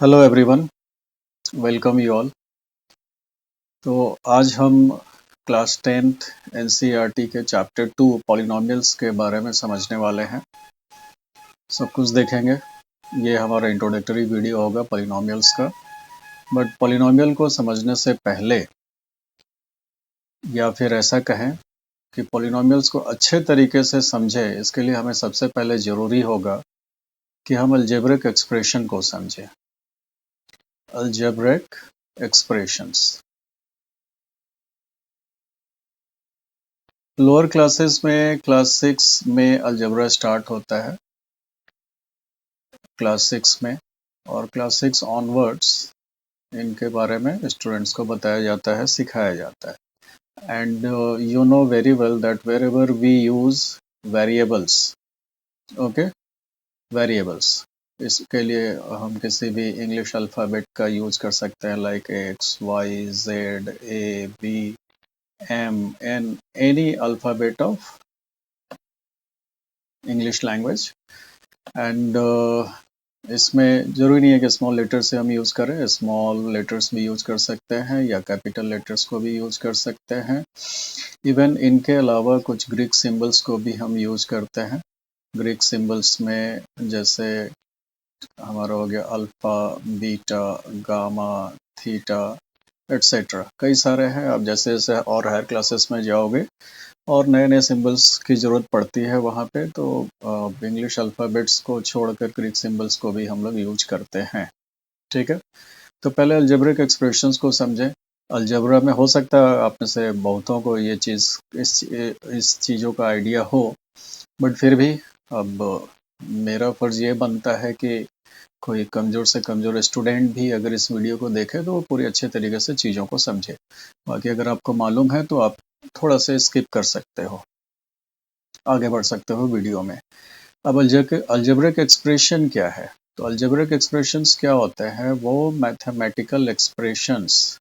Hello everyone, welcome you all. तो आज हम क्लास 10th एनसीईआरटी के चैप्टर 2 पॉलिनोमियल्स के बारे में समझने वाले हैं। सब कुछ देखेंगे। ये हमारा इंट्रोडक्टरी वीडियो होगा पॉलिनोमियल्स का। बट पॉलिनोमियल को समझने से पहले, या फिर ऐसा कहें कि पॉलिनोमियल्स को अच्छे तरीके से समझें, इसके लिए हमें सबसे पहले ज़रूरी होगा कि हम अलजेब्रिक एक्सप्रेशन को समझें। अलजेब्रिक एक्सप्रेशंस लोअर क्लासेस में क्लास 6 में अलजेब्रा स्टार्ट होता है, क्लास 6 में, और क्लास 6 ऑनवर्ड्स इनके बारे में स्टूडेंट्स को बताया जाता है, सिखाया जाता है। And you know very well that wherever we use variables, okay, variables, इसके लिए हम किसी भी इंग्लिश अल्फ़ाबेट का यूज कर सकते हैं, like x, y, z, a, b, m, n, any alphabet of English language. And इसमें ज़रूरी नहीं है कि स्मॉल लेटर से हम यूज़ करें, स्मॉल लेटर्स भी यूज़ कर सकते हैं या कैपिटल लेटर्स को भी यूज़ कर सकते हैं। इवन इनके अलावा कुछ ग्रीक सिंबल्स को भी हम यूज़ करते हैं। ग्रीक सिंबल्स में जैसे हमारा हो गया alpha, beta, gamma, theta, etcetera, कई सारे हैं। आप जैसे जैसे और हायर क्लासेस में जाओगे और नए नए सिंबल्स की ज़रूरत पड़ती है वहाँ पे, तो इंग्लिश अल्फ़ाबेट्स को छोड़कर ग्रीक सिंबल्स को भी हम लोग यूज करते हैं। ठीक है, तो पहले अलजेब्रिक एक्सप्रेशंस को समझें। अलजेब्रा में हो सकता है आप में से बहुतों को ये चीज़, इस चीज़ों का आइडिया हो, बट फिर भी अब मेरा फ़र्ज़ ये बनता है कि कोई कमज़ोर से कमज़ोर स्टूडेंट भी अगर इस वीडियो को देखे तो वो पूरी अच्छे तरीके से चीज़ों को समझे। बाकी अगर आपको मालूम है तो आप थोड़ा सा स्किप कर सकते हो, आगे बढ़ सकते हो वीडियो में। अब अलजेब्रिक एक्सप्रेशन क्या है? तो अलजेब्रिक एक्सप्रेशंस क्या होते हैं? वो mathematical expressions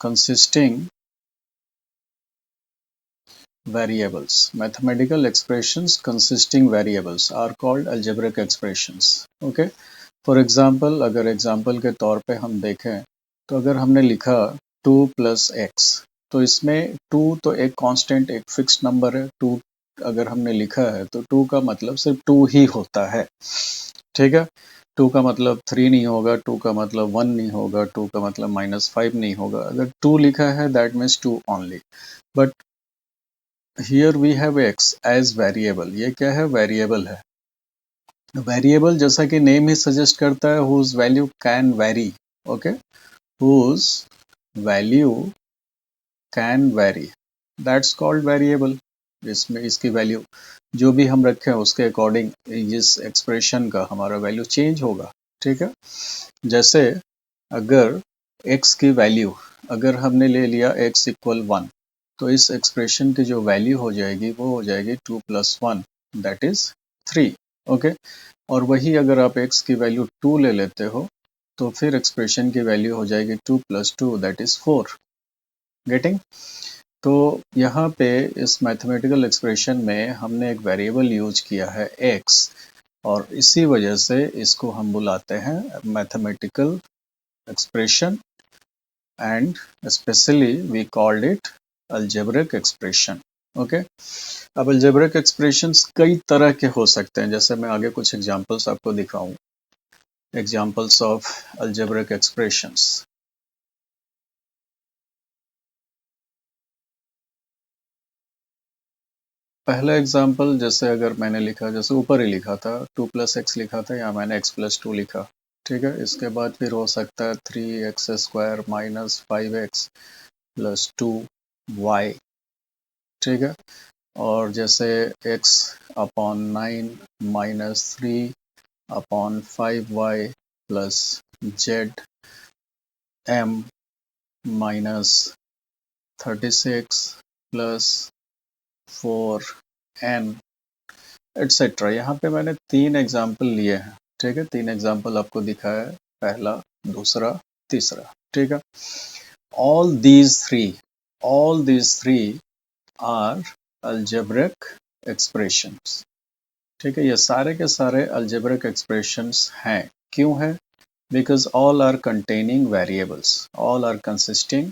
consisting variables. Mathematical expressions consisting variables are called algebraic expressions. Okay? For example, अगर एग्जाम्पल के तौर पे हम देखें तो अगर हमने लिखा 2 प्लस एक्स, तो इसमें 2 तो एक कांस्टेंट, एक फिक्स्ड नंबर है। 2 अगर हमने लिखा है तो 2 का मतलब सिर्फ 2 ही होता है। ठीक है, 2 का मतलब 3 नहीं होगा, 2 का मतलब 1 नहीं होगा, 2 का मतलब -5 नहीं होगा। अगर 2 लिखा है that means 2 only. But here we have x as variable. ये क्या है? वेरिएबल है। वेरिएबल जैसा कि नेम ही सजेस्ट करता है, whose value can vary. Okay, whose value can vary, that's called variable. इसमें इसकी वैल्यू जो भी हम रखें उसके अकॉर्डिंग इस एक्सप्रेशन का हमारा वैल्यू चेंज होगा। ठीक है, जैसे अगर x की वैल्यू, अगर हमने ले लिया x इक्वल 1, तो इस एक्सप्रेशन की जो वैल्यू हो जाएगी वो हो जाएगी 2 प्लस 1, दैट इज 3। ओके, और वही अगर आप x की वैल्यू 2 ले लेते हो तो फिर एक्सप्रेशन की वैल्यू हो जाएगी 2 प्लस 2, दैट इज 4। गेटिंग? तो यहाँ पे इस मैथमेटिकल एक्सप्रेशन में हमने एक वेरिएबल यूज किया है x, और इसी वजह से इसको हम बुलाते हैं mathematical expression, and specially we called it algebraic expression. Okay, अब अलजेब्रिक एक्सप्रेशंस कई तरह के हो सकते हैं, जैसे मैं आगे कुछ एग्जांपल्स आपको दिखाऊं। Examples of algebraic expressions. पहला एग्जांपल, जैसे अगर मैंने लिखा, जैसे ऊपर ही लिखा था 2 प्लस एक्स लिखा था, या मैंने x प्लस 2 लिखा। ठीक है, इसके बाद फिर हो सकता है 3x² minus 5x plus 2y। ठीक है, और जैसे x upon 9 minus 3 upon 5y plus z m minus 36 plus 4n etcetera. यहाँ पे मैंने 3 एग्जाम्पल लिए हैं। ठीक है, 3 एग्जाम्पल आपको दिखाया है, पहला, दूसरा, तीसरा। ठीक है, all these three are algebraic expressions। ठीक है, ये सारे के सारे अलजेब्रिक एक्सप्रेशंस हैं। क्यों है? Because all are containing variables, all are consisting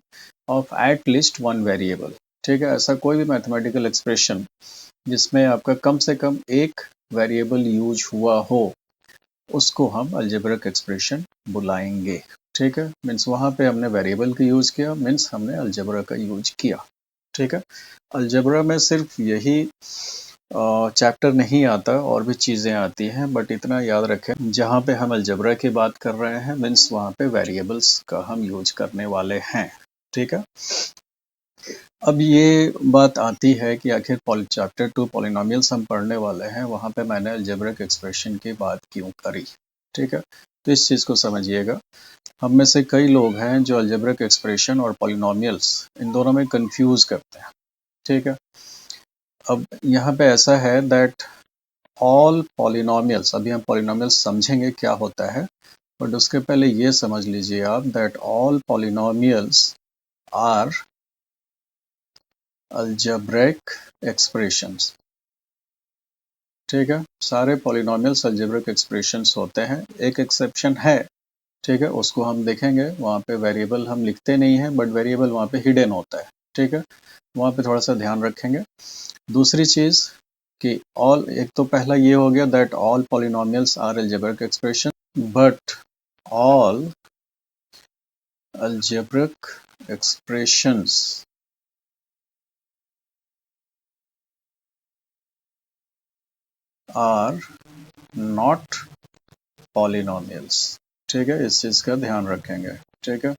of at least one variable। ठीक है, ऐसा कोई भी मैथमेटिकल एक्सप्रेशन जिसमें आपका कम से कम एक वेरिएबल यूज हुआ हो, उसको हम अलजेब्रिक एक्सप्रेशन बुलाएंगे। ठीक है, मीन्स वहां पे हमने वेरिएबल का यूज किया, मीन्स हमने अलजेब्रा का यूज किया। ठीक है, अलजेब्रा में सिर्फ यही चैप्टर नहीं आता, और भी चीज़ें आती हैं, बट इतना याद रखें जहाँ पे हम अलजेब्रा की बात कर रहे हैं मीन्स वहाँ पे वेरिएबल्स का हम यूज करने वाले हैं। ठीक है, अब ये बात आती है कि आखिर चैप्टर 2 पॉलिनोमियल्स हम पढ़ने वाले हैं, वहाँ पे मैंने अलजेब्रिक एक्सप्रेशन की बात क्यों करी। ठीक है, तो इस चीज़ को समझिएगा। हम में से कई लोग हैं जो अलजेब्रिक एक्सप्रेशन और पॉलिनोमियल्स इन दोनों में कंफ्यूज करते हैं। ठीक है, अब यहाँ पे ऐसा है दैट ऑल पॉलिनोमियल्स, अभी हम पॉलिनोमियल्स समझेंगे क्या होता है, बट उसके पहले ये समझ लीजिए आप that all polynomials are algebraic expressions. ठीक है, सारे पॉलिनोमियल्स अलजेब्रिक एक्सप्रेशंस होते हैं। एक एक्सेप्शन है, ठीक है, उसको हम देखेंगे। वहाँ पे वेरिएबल हम लिखते नहीं हैं, बट वेरिएबल वहाँ पे हिडन होता है। ठीक है, वहाँ पे थोड़ा सा ध्यान रखेंगे। दूसरी चीज़ कि ऑल, एक तो पहला ये हो गया that all polynomials are algebraic expression, but all algebraic expressions are not polynomials। ठीक है, इस चीज का ध्यान रखेंगे। ठीक है,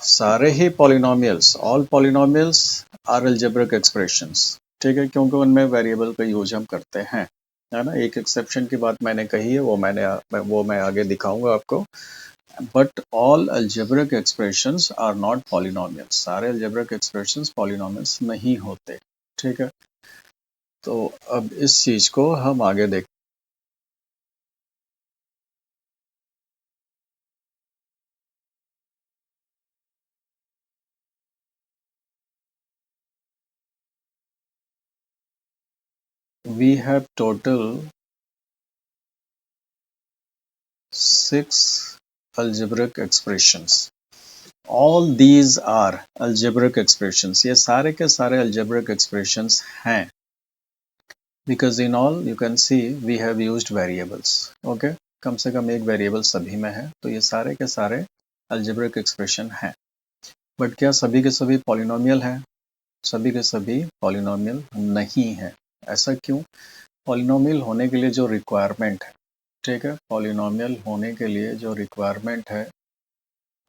सारे ही polynomials, all polynomials are algebraic expressions. ठीक है, क्योंकि उनमें वेरिएबल का यूज हम करते हैं, है ना। एक एक्सेप्शन की बात मैंने कही है, वो मैं आगे दिखाऊंगा आपको। But all algebraic expressions are not polynomials, सारे अलजेब्रिक एक्सप्रेशंस पॉलिनोमियल्स नहीं होते। ठीक है, तो अब इस चीज को हम आगे देख। We have total 6 algebraic expressions। All these are algebraic expressions। ये सारे के सारे algebraic expressions हैं। Because in all you can see we have used variables। Okay, कम से कम एक वेरिएबल सभी में है, तो ये सारे के सारे algebraic expression हैं। बट क्या सभी के सभी पॉलिनोमियल हैं? सभी के सभी पॉलिनोमियल नहीं है। ऐसा क्यों? पॉलिनोमियल होने के लिए जो रिक्वायरमेंट है, ठीक है, पॉलिनोमियल होने के लिए जो रिक्वायरमेंट है,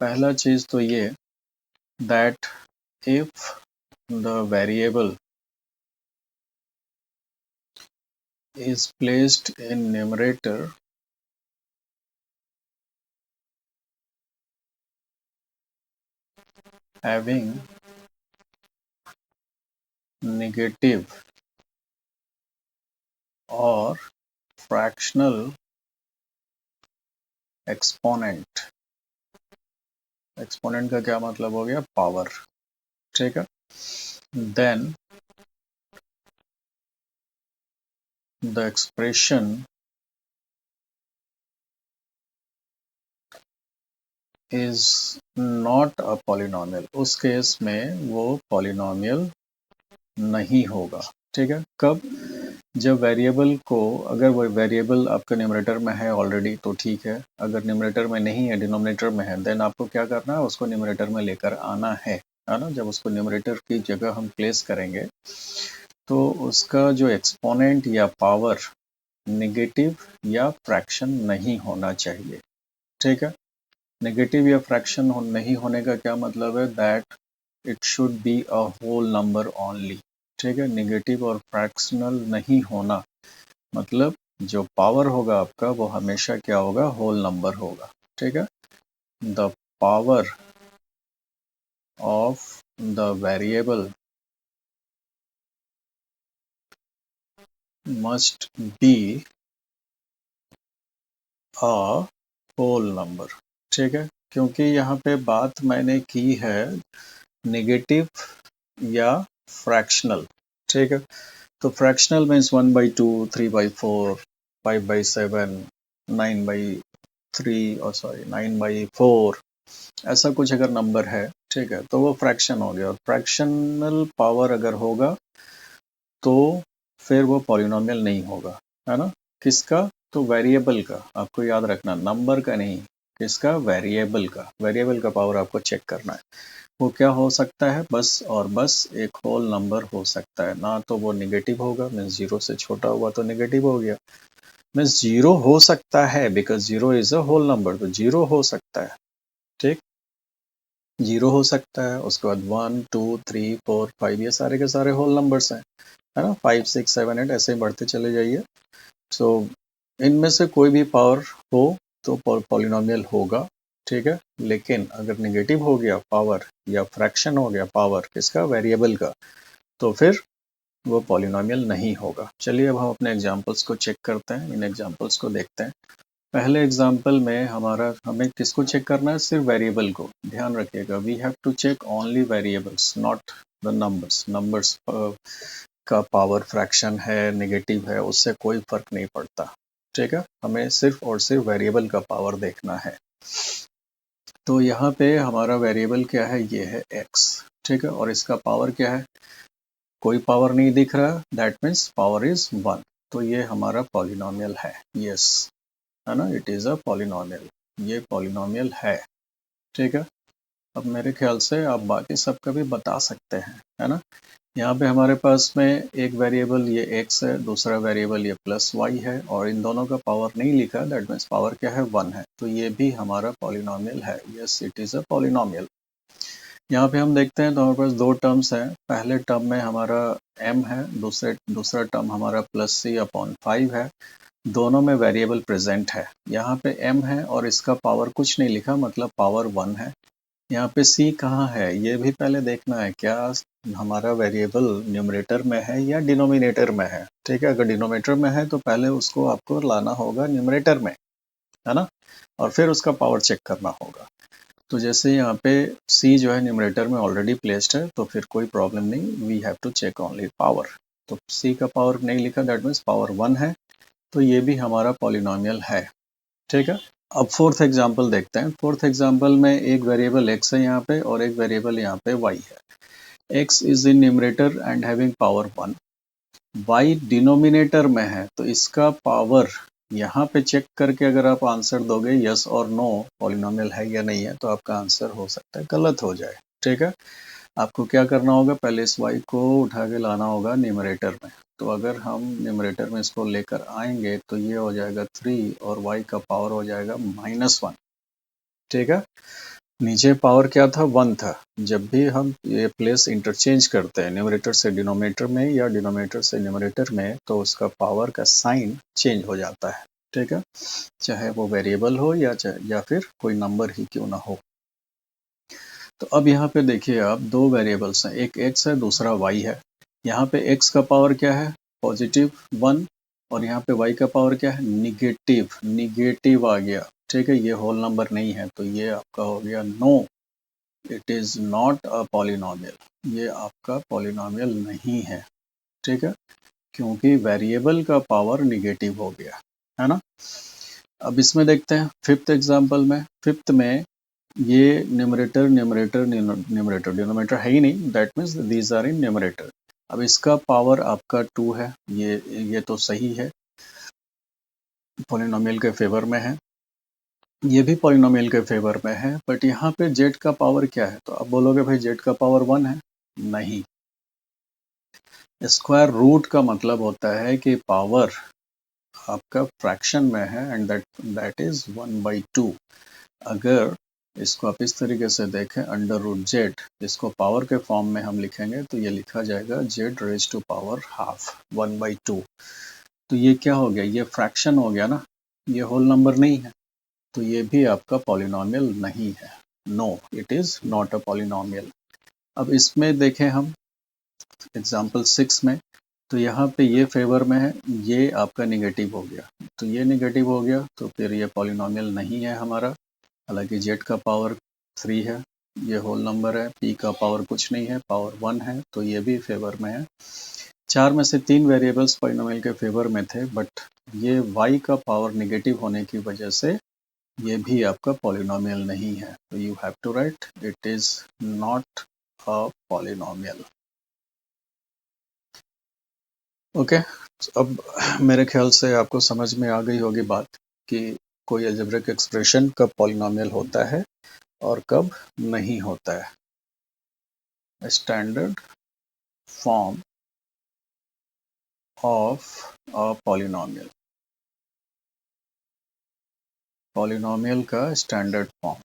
पहला चीज तो ये that if the variable is placed in numerator having negative or fractional exponent। Exponent का क्या मतलब हो गया? पावर। ठीक है, then the expression is not a polynomial. उस केस में वो पॉलिनोमियल नहीं होगा। ठीक है, कब? जब वेरिएबल को, अगर वो वेरिएबल आपका न्यूमरेटर में है ऑलरेडी तो ठीक है, अगर न्यूमरेटर में नहीं है, डिनोमिनेटर में है, देन आपको क्या करना है? उसको न्यूमरेटर में लेकर आना है ना। जब उसको न्यूमरेटर की जगह हम प्लेस करेंगे तो उसका जो एक्सपोनेंट या पावर नेगेटिव या फ्रैक्शन नहीं होना चाहिए। ठीक है, नेगेटिव या फ्रैक्शन नहीं होने का क्या मतलब है? That it should be a whole number only. ठीक है, नेगेटिव और फ्रैक्शनल नहीं होना मतलब जो पावर होगा आपका वो हमेशा क्या होगा? होल नंबर होगा। ठीक है, the power of the variable must be a whole number. ठीक है, क्योंकि यहाँ पे बात मैंने की है नेगेटिव या फ्रैक्शनल। ठीक है, तो फ्रैक्शनल मीन्स 1/2, 3/4, 5/7, 9/3 और सॉरी 9/4, ऐसा कुछ अगर नंबर है, ठीक है, तो वो फ्रैक्शन हो गया। और फ्रैक्शनल पावर अगर होगा तो फिर वो पॉलिनोमियल नहीं होगा, है ना। किसका? तो वेरिएबल का, आपको याद रखना, नंबर का नहीं, किसका? वेरिएबल का। वेरिएबल का पावर आपको चेक करना है। वो क्या हो सकता है? बस और बस एक होल नंबर हो सकता है, ना तो वो निगेटिव होगा, मीन्स जीरो से छोटा हुआ तो निगेटिव हो गया, मीन्स जीरो हो सकता है, because zero is a whole number, तो जीरो हो सकता है, ठीक, जीरो हो सकता है। उसके बाद 1, 2, 3, 4, 5, ये सारे के सारे होल नंबर्स हैं, है ना। 5, 6, 7, 8 ऐसे ही बढ़ते चले जाइए। सो इनमें से कोई भी पावर हो तो पॉलिनोमियल होगा, ठीक है। लेकिन अगर नेगेटिव हो गया पावर या फ्रैक्शन हो गया पावर, किसका? वेरिएबल का, तो फिर वो पॉलिनोमियल नहीं होगा। चलिए अब हम अपने एग्जांपल्स को चेक करते हैं, इन एग्जांपल्स को देखते हैं। पहले एग्जाम्पल में हमें किसको चेक करना है? सिर्फ वेरिएबल को। ध्यान रखिएगा, we have to check only variables, not the numbers. Numbers का पावर फ्रैक्शन है, नेगेटिव है, उससे कोई फर्क नहीं पड़ता, ठीक है। हमें सिर्फ और सिर्फ वेरिएबल का पावर देखना है। तो यहाँ पे हमारा वेरिएबल क्या है? ये है x, ठीक है, और इसका पावर क्या है? कोई पावर नहीं दिख रहा, दैट मीन्स पावर इज 1, तो ये हमारा पॉलिनोमियल है, यस, है ना, इट इज अ पॉलिनोमियल, ये पॉलिनोमियल है, ठीक है। अब मेरे ख्याल से आप बाकी सबका भी बता सकते हैं, है ना। यहाँ पे हमारे पास में एक वेरिएबल ये x है, दूसरा वेरिएबल ये प्लस y है, और इन दोनों का पावर नहीं लिखा, दैट मीन्स पावर क्या है? 1 है, तो ये भी हमारा पॉलिनोमियल है, yes, it is a polynomial. यहाँ पे हम देखते हैं तो हमारे पास दो टर्म्स हैं। पहले टर्म में हमारा m है, दूसरा टर्म हमारा प्लस c/5 है। दोनों में वेरिएबल प्रेजेंट है। यहाँ पे m है और इसका पावर कुछ नहीं लिखा, मतलब पावर 1 है। यहाँ पे c कहाँ है ये भी पहले देखना है, क्या हमारा वेरिएबल न्यूमरेटर में है या डिनोमिनेटर में है, ठीक है। अगर डिनोमिनेटर में है तो पहले उसको आपको लाना होगा न्यूमरेटर में, है ना, और फिर उसका पावर चेक करना होगा। तो जैसे यहाँ पे c जो है न्यूमरेटर में ऑलरेडी प्लेस्ड है, तो फिर कोई प्रॉब्लम नहीं, we have to check only power. तो c का पावर नहीं लिखा, दैट मीन्स पावर 1 है, तो ये भी हमारा पॉलिनोमियल है, ठीक है। अब फोर्थ एग्जाम्पल देखते हैं। फोर्थ एग्जाम्पल में एक वेरिएबल x है यहाँ पे और एक वेरिएबल यहाँ पे y है। x is in numerator and having power 1, y denominator में है, तो इसका पावर यहाँ पे चेक करके अगर आप आंसर दोगे यस और नो पॉलिनोमियल है या नहीं है, तो आपका आंसर हो सकता है गलत हो जाए, ठीक है। आपको क्या करना होगा? पहले इस y को उठा के लाना होगा न्यूमरेटर में। तो अगर हम न्यूमरेटर में इसको लेकर आएंगे तो ये हो जाएगा 3 और y का पावर हो जाएगा -1, ठीक है। नीचे पावर क्या था? 1 था। जब भी हम ये प्लेस इंटरचेंज करते हैं न्यूमरेटर से डिनोमिनेटर में या डिनोमिनेटर से न्यूमरेटर में, तो उसका पावर का साइन चेंज हो जाता है, ठीक है, चाहे वो वेरिएबल हो या फिर कोई नंबर ही क्यों ना हो। तो अब यहाँ पे देखिए आप, दो वेरिएबल्स हैं, एक x है, दूसरा y है। यहाँ पे x का पावर क्या है? +1, और यहाँ पे y का पावर क्या है? निगेटिव, निगेटिव आ गया, ठीक है। ये होल नंबर नहीं है, तो ये आपका हो गया no, it is not a polynomial, ये आपका पॉलिनोमियल नहीं है, ठीक है, क्योंकि वेरिएबल का पावर निगेटिव हो गया, है ना। अब इसमें देखते हैं फिफ्थ एग्जाम्पल में। फिफ्थ में ये न्यूमरेटर न्यूमरेटर न्यूमरेटर, डिनोमिनेटर है ही नहीं, that means these are in numerator. अब इसका पावर आपका 2 है, ये तो सही है, पॉलिनोमियल के फेवर में है, ये भी पॉलिनोमियल के फेवर में है, बट यहाँ पे जेड का पावर क्या है? तो आप बोलोगे भाई जेड का पावर 1 है, नहीं। स्क्वायर रूट का मतलब होता है कि पावर आपका फ्रैक्शन में है एंड दैट इज 1/2। अगर इसको आप इस तरीके से देखें, √z, इसको पावर के फॉर्म में हम लिखेंगे तो ये लिखा जाएगा z⁻½ 1/2। तो ये क्या हो गया? ये फ्रैक्शन हो गया ना, ये होल नंबर नहीं है, तो ये भी आपका पॉलिनोमियल नहीं है, no, it is not a polynomial. अब इसमें देखें हम एग्जाम्पल 6 में, तो यहाँ पे ये फेवर में है, ये आपका निगेटिव हो गया, तो ये निगेटिव हो गया, तो फिर ये पॉलिनोमियल नहीं है हमारा। हालांकि जेड का पावर 3 है, ये होल नंबर है, पी का पावर कुछ नहीं है, पावर 1 है, तो ये भी फेवर में है। 4 में से 3 वेरिएबल्स पॉलिनोमियल के फेवर में थे, बट ये y का पावर नेगेटिव होने की वजह से ये भी आपका पॉलिनोमियल नहीं है। तो you have to write it is not a polynomial. Okay, अब मेरे ख्याल से आपको समझ में आ गई होगी बात कि कोई अलजेब्रिक एक्सप्रेशन कब पॉलिनोमियल होता है और कब नहीं होता है। Standard form of a polynomial, polynomial का स्टैंडर्ड फॉर्म।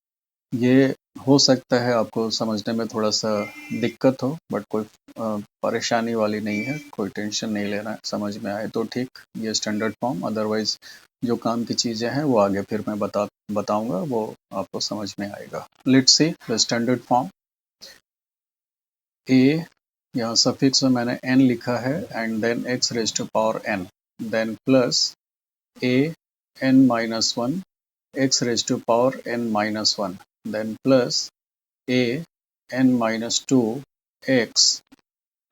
ये हो सकता है आपको समझने में थोड़ा सा दिक्कत हो, बट कोई परेशानी वाली नहीं है, कोई टेंशन नहीं लेना है। समझ में आए तो ठीक, ये स्टैंडर्ड फॉर्म, अदरवाइज जो काम की चीज़ें हैं वो आगे फिर मैं बताऊंगा, वो आपको समझ में आएगा। Let's see the standard form. ए, यहाँ सफिक्स में मैंने n लिखा है, and then x raise to power n, then plus a n minus one x raise to power n minus one, then plus a n minus two x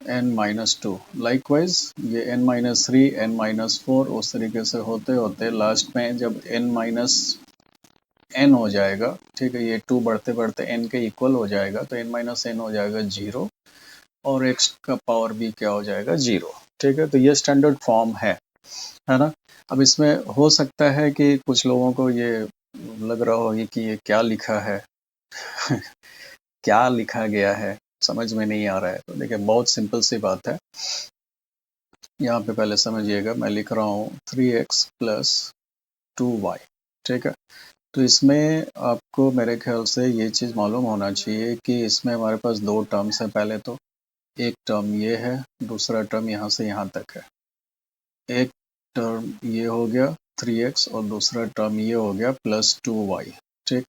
n minus two. Likewise ये n minus three, n minus four, उस तरीके से होते होते last में जब n minus n हो जाएगा, ठीक है, ये 2 बढ़ते बढ़ते n के इक्वल हो जाएगा, तो n माइनस n हो जाएगा 0, और x का पावर भी क्या हो जाएगा 0। ठीक है, तो ये स्टैंडर्ड फॉर्म है ना। अब इसमें हो सकता है कि कुछ लोगों को ये लग रहा हो कि ये क्या लिखा है क्या लिखा गया है, समझ में नहीं आ रहा है। तो देखिए, बहुत सिंपल सी बात है। यहाँ पे पहले समझिएगा, मैं लिख रहा हूँ 3x प्लस 2y। ठीक है, तो इसमें आपको मेरे ख्याल से ये चीज़ मालूम होना चाहिए कि इसमें हमारे पास दो टर्म्स हैं। पहले तो एक टर्म ये है, दूसरा टर्म यहाँ से यहाँ तक है। एक टर्म ये हो गया 3x और दूसरा टर्म ये हो गया प्लस 2y। ठीक,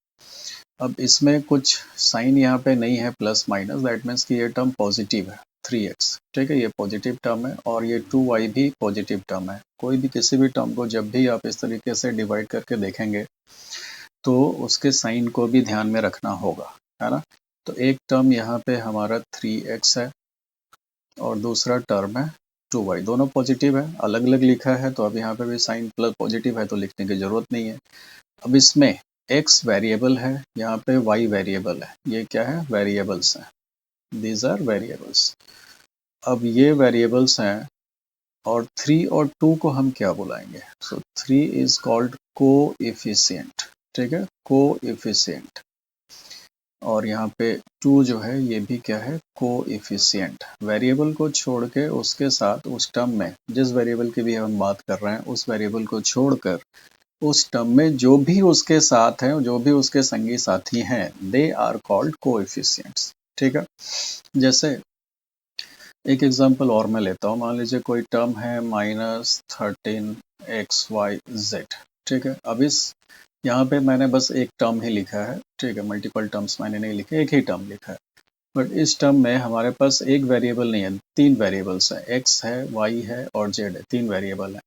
अब इसमें कुछ साइन यहाँ पे नहीं है प्लस माइनस, दैट मीन्स कि ये टर्म पॉजिटिव है 3x। ठीक है, ये पॉजिटिव टर्म है, और ये 2y भी पॉजिटिव टर्म है। कोई भी किसी भी टर्म को जब भी आप इस तरीके से डिवाइड करके देखेंगे तो उसके साइन को भी ध्यान में रखना होगा, है ना। तो एक टर्म यहाँ पे हमारा 3x है और दूसरा टर्म है 2y, दोनों पॉजिटिव है, अलग अलग लिखा है, तो अब यहाँ पे भी साइन प्लस पॉजिटिव है तो लिखने की जरूरत नहीं है। अब इसमें x वेरिएबल है, यहाँ पे y वेरिएबल है, ये क्या है, वेरिएबल्स हैं, दीज आर वेरिएबल्स। अब ये वेरिएबल्स हैं, और 3 और 2 को हम क्या बुलाएंगे, सो 3 इज कॉल्ड कोएफिशिएंट। ठीक है, कोएफिशिएंट, और यहाँ पे 2 जो है ये भी क्या है, कोएफिशिएंट। वेरिएबल को छोड़ के उसके साथ उस टर्म में जिस वेरिएबल की भी हम बात कर रहे हैं, उस वेरिएबल को छोड़कर उस टर्म में जो भी उसके साथ है, जो भी उसके संगी साथी हैं, दे आर कॉल्ड कोएफिशिएंट्स। ठीक है, जैसे एक एग्जांपल और मैं लेता हूँ। मान लीजिए कोई टर्म है -13xyz। ठीक है, अब इस यहाँ पे मैंने बस एक टर्म ही लिखा है, ठीक है, मल्टीपल टर्म्स मैंने नहीं लिखे, एक ही टर्म लिखा है। बट इस टर्म में हमारे पास एक वेरिएबल नहीं है, 3 वेरिएबल्स है, x है, y है और z है, 3 वेरिएबल है।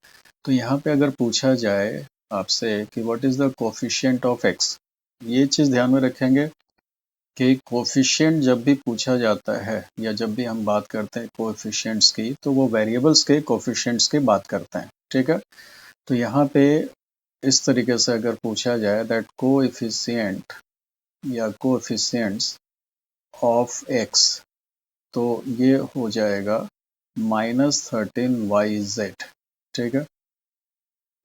तो यहाँ पे अगर पूछा जाए आपसे कि what is the coefficient of x, ये चीज़ ध्यान में रखेंगे कि कोफिशिएंट जब भी पूछा जाता है या जब भी हम बात करते हैं कोफिशिएंट्स की, तो वो वेरिएबल्स के कोफिशिएंट्स की बात करते हैं। ठीक है, तो यहाँ पे इस तरीके से अगर पूछा जाए दैट कोएफिशिएंट या कोएफिशिएंट्स ऑफ x, तो ये हो जाएगा -13yz। ठीक है,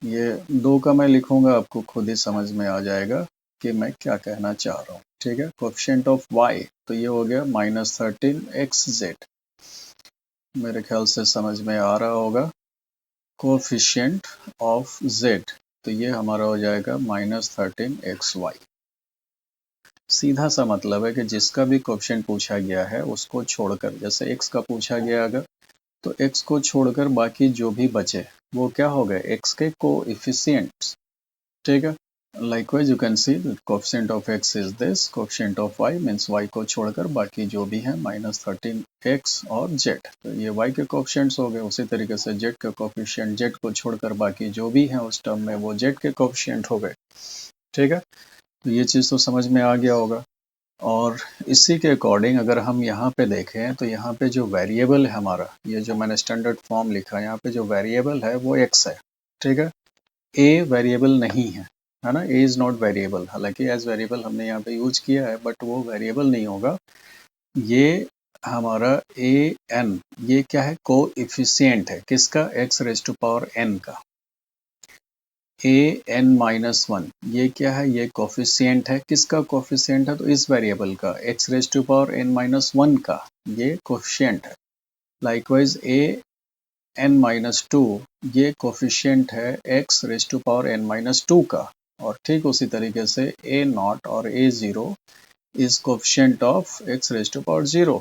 ये 2 का मैं लिखूंगा, आपको खुद ही समझ में आ जाएगा कि मैं क्या कहना चाह रहा हूँ। ठीक है, कोएफिशिएंट ऑफ y, तो ये हो गया -13xz, मेरे ख्याल से समझ में आ रहा होगा। कोएफिशिएंट ऑफ z, तो ये हमारा हो जाएगा -13xy। सीधा सा मतलब है कि जिसका भी कोएफिशिएंट पूछा गया है उसको छोड़कर, जैसे x का पूछा गया अगर, तो x को छोड़कर बाकी जो भी बचे वो क्या हो गए, x के कोएफिशिएंट्स। ठीक है, likewise you can see coefficient of x is this, coefficient of y means y को छोड़कर बाकी जो भी है -13x और z, तो ये y के कोएफिशिएंट्स हो गए। उसी तरीके से z के कोएफिशिएंट, z को छोड़कर बाकी जो भी है उस टर्म में वो z के कोएफिशिएंट हो गए। ठीक है, तो ये चीज़ तो समझ में आ गया होगा। और इसी के अकॉर्डिंग अगर हम यहाँ पे देखें तो यहाँ पे जो वेरिएबल है हमारा, ये जो मैंने स्टैंडर्ड फॉर्म लिखा है, यहाँ पे जो वेरिएबल है वो x है, ठीक है। a वेरिएबल नहीं है ना, a इज़ नॉट वेरिएबल, हालांकि एज वेरिएबल हमने यहाँ पे यूज किया है बट वो वेरिएबल नहीं होगा। ये हमारा a n, ये क्या है, कोएफिशिएंट है, किसका, x raise to power n का। a n-1 ये क्या है, ये कोफिशिएंट है, किसका कोफिशिएंट है, तो इस वेरिएबल का, x raise to power n-1 का ये कोफिशिएंट है। लाइकवाइज a n-2 ये कोफिशिएंट है x raise to power n-2 का, और ठीक उसी तरीके से a0 और a0 is coefficient of x raise to power 0,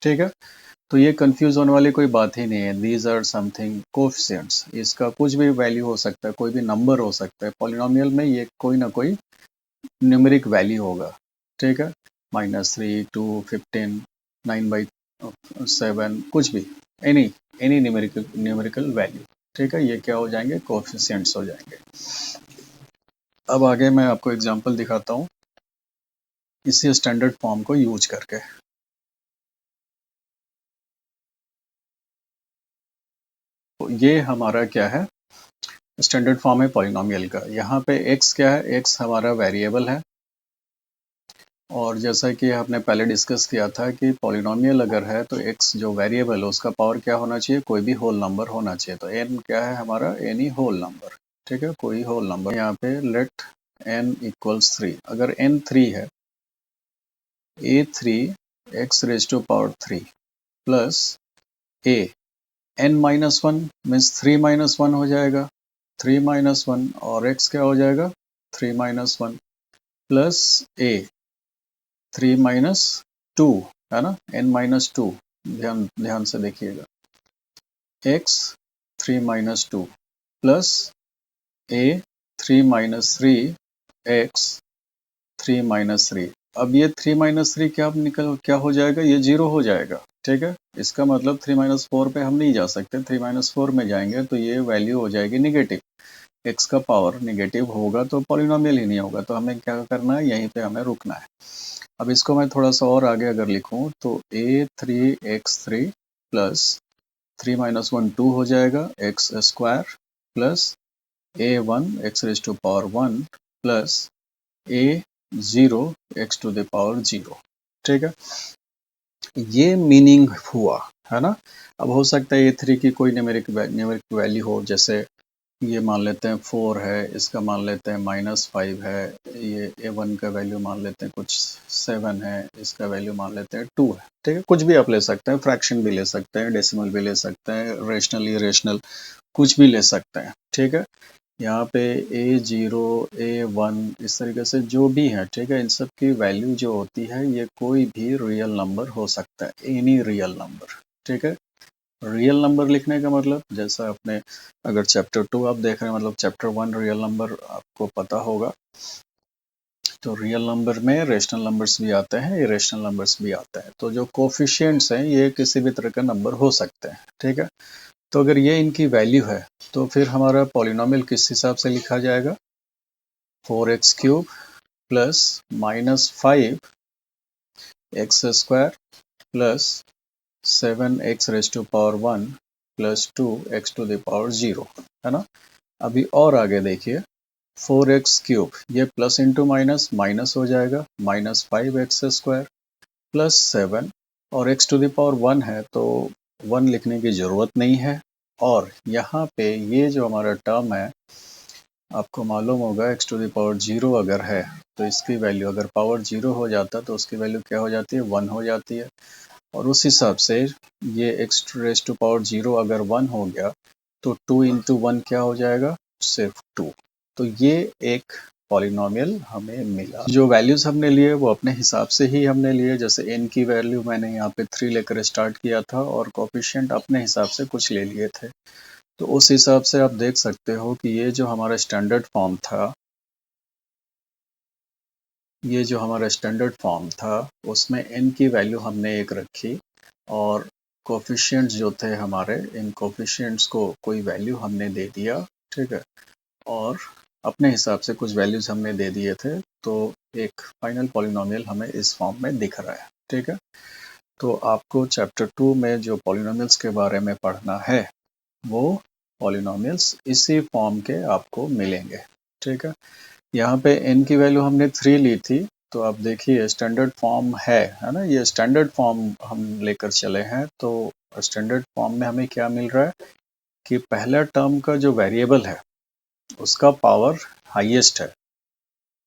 ठीक है। तो ये कंफ्यूज होने वाली कोई बात ही नहीं है। दीज आर समथिंग कोफिशिएंट्स, इसका कुछ भी वैल्यू हो सकता है, कोई भी नंबर हो सकता है। पॉलिनोमियल में ये कोई ना कोई न्यूमेरिक वैल्यू होगा, ठीक है। -3, 2, 15, 9/7, कुछ भी, एनी न्यूमेरिकल वैल्यू, ठीक है। ये क्या हो जाएंगे, कोफिशिएंट्स हो जाएंगे। अब आगे मैं आपको एग्जांपल दिखाता हूँ इसी स्टैंडर्ड फॉर्म को यूज करके। तो ये हमारा क्या है, स्टैंडर्ड फॉर्म है पॉलिनोमियल का। यहाँ पे x क्या है, x हमारा वेरिएबल है, और जैसा कि आपने पहले डिस्कस किया था कि पॉलिनोमियल अगर है तो x जो वेरिएबल है उसका पावर क्या होना चाहिए, कोई भी होल नंबर होना चाहिए। तो n क्या है हमारा, एनी होल नंबर, ठीक है, कोई होल नंबर। यहाँ पे लेट n इक्वल्स 3, अगर n 3 है, a3 x raise to power 3 plus a n-1 means 3-1 हो जाएगा, 3-1, और x क्या हो जाएगा, 3-1 प्लस a 3-2 है ना, n-2, ध्यान ध्यान से देखिएगा, x 3-2 प्लस a 3-3 x 3-3। अब ये 3-3 क्या हो जाएगा, ये 0 हो जाएगा, ठीक है। इसका मतलब 3-4 पे हम नहीं जा सकते, 3-4 में जाएंगे तो ये वैल्यू हो जाएगी निगेटिव, x का पावर निगेटिव होगा तो पॉलिनोमियल ही नहीं होगा। तो हमें क्या करना है, यहीं पे हमें रुकना है। अब इसको मैं थोड़ा सा और आगे अगर लिखूं तो a3x3 प्लस 3-1 2 हो जाएगा, x square plus a1 x raise to power 1 plus a0 x to the power 0, ठीक है। ये मीनिंग हुआ, है ना। अब हो सकता है a3 की कोई न्यूमेरिक वैल्यू हो, जैसे ये मान लेते हैं 4 है, इसका मान लेते हैं -5 है, ये a1 का वैल्यू मान लेते हैं कुछ 7 है, इसका वैल्यू मान लेते हैं 2 है, ठीक है। कुछ भी आप ले सकते हैं, फ्रैक्शन भी ले सकते हैं, डेसिमल भी ले सकते हैं, रेशनल इरेशनल कुछ भी ले सकते हैं, ठीक है। यहाँ पे a0 a1 इस तरीके से जो भी है, ठीक है, इन सब की वैल्यू जो होती है ये कोई भी रियल नंबर हो सकता है, एनी रियल नंबर, ठीक है। रियल नंबर लिखने का मतलब, जैसा आपने अगर चैप्टर 2 आप देख रहे हैं, मतलब चैप्टर 1 रियल नंबर आपको पता होगा, तो रियल नंबर में रेशनल नंबर्स भी आते हैं, इरेशनल नंबर्स भी आते हैं। तो जो कोफिशिएंट्स हैं ये किसी भी तरह का नंबर हो सकते हैं, ठीक है। तो अगर ये इनकी वैल्यू है तो फिर हमारा पॉलिनोमियल किस हिसाब से लिखा जाएगा, 4x³ plus -5 x square plus 7x raise to power 1 plus 2x to the power 0, है ना। अभी और आगे देखिए, 4x³ ये प्लस इंटू माइनस माइनस हो जाएगा, -5x स्क्वायर प्लस 7, और x टू द पावर 1 है तो 1 लिखने की ज़रूरत नहीं है। और यहाँ पे ये जो हमारा टर्म है, आपको मालूम होगा x टू द पावर 0 अगर है तो इसकी वैल्यू, अगर पावर 0 हो जाता तो उसकी वैल्यू क्या हो जाती है, 1 हो जाती है। और उस हिसाब से ये x रेज टू पावर 0 अगर 1 हो गया तो 2 इंटू 1 क्या हो जाएगा, सिर्फ 2। तो ये एक पॉलिनोमियल हमें मिला। जो वैल्यूज हमने लिए वो अपने हिसाब से ही हमने लिए, जैसे n की वैल्यू मैंने यहाँ पे 3 लेकर स्टार्ट किया था और कोफिशिएंट अपने हिसाब से कुछ ले लिए थे। तो उस हिसाब से आप देख सकते हो कि ये जो हमारा स्टैंडर्ड फॉर्म था, ये जो हमारा स्टैंडर्ड फॉर्म था उसमें n की वैल्यू हमने एक रखी, और कोफिशिएंट्स जो थे हमारे, इन कोफिशिएंट्स को कोई वैल्यू हमने दे दिया, ठीक है। और अपने हिसाब से कुछ वैल्यूज हमने दे दिए थे, तो एक फाइनल पॉलिनोमियल हमें इस फॉर्म में दिख रहा है। ठीक है, तो आपको चैप्टर 2 में जो पॉलिनोमियल्स के बारे में पढ़ना है वो पॉलिनोमियल्स इसी फॉर्म के आपको मिलेंगे। ठीक है, यहाँ पे n की वैल्यू हमने 3 ली थी, तो आप देखिए स्टैंडर्ड फॉर्म है ना, ये स्टैंडर्ड फॉर्म हम लेकर चले हैं। तो स्टैंडर्ड फॉर्म में हमें क्या मिल रहा है कि पहला टर्म का जो वेरिएबल है उसका पावर हाईएस्ट है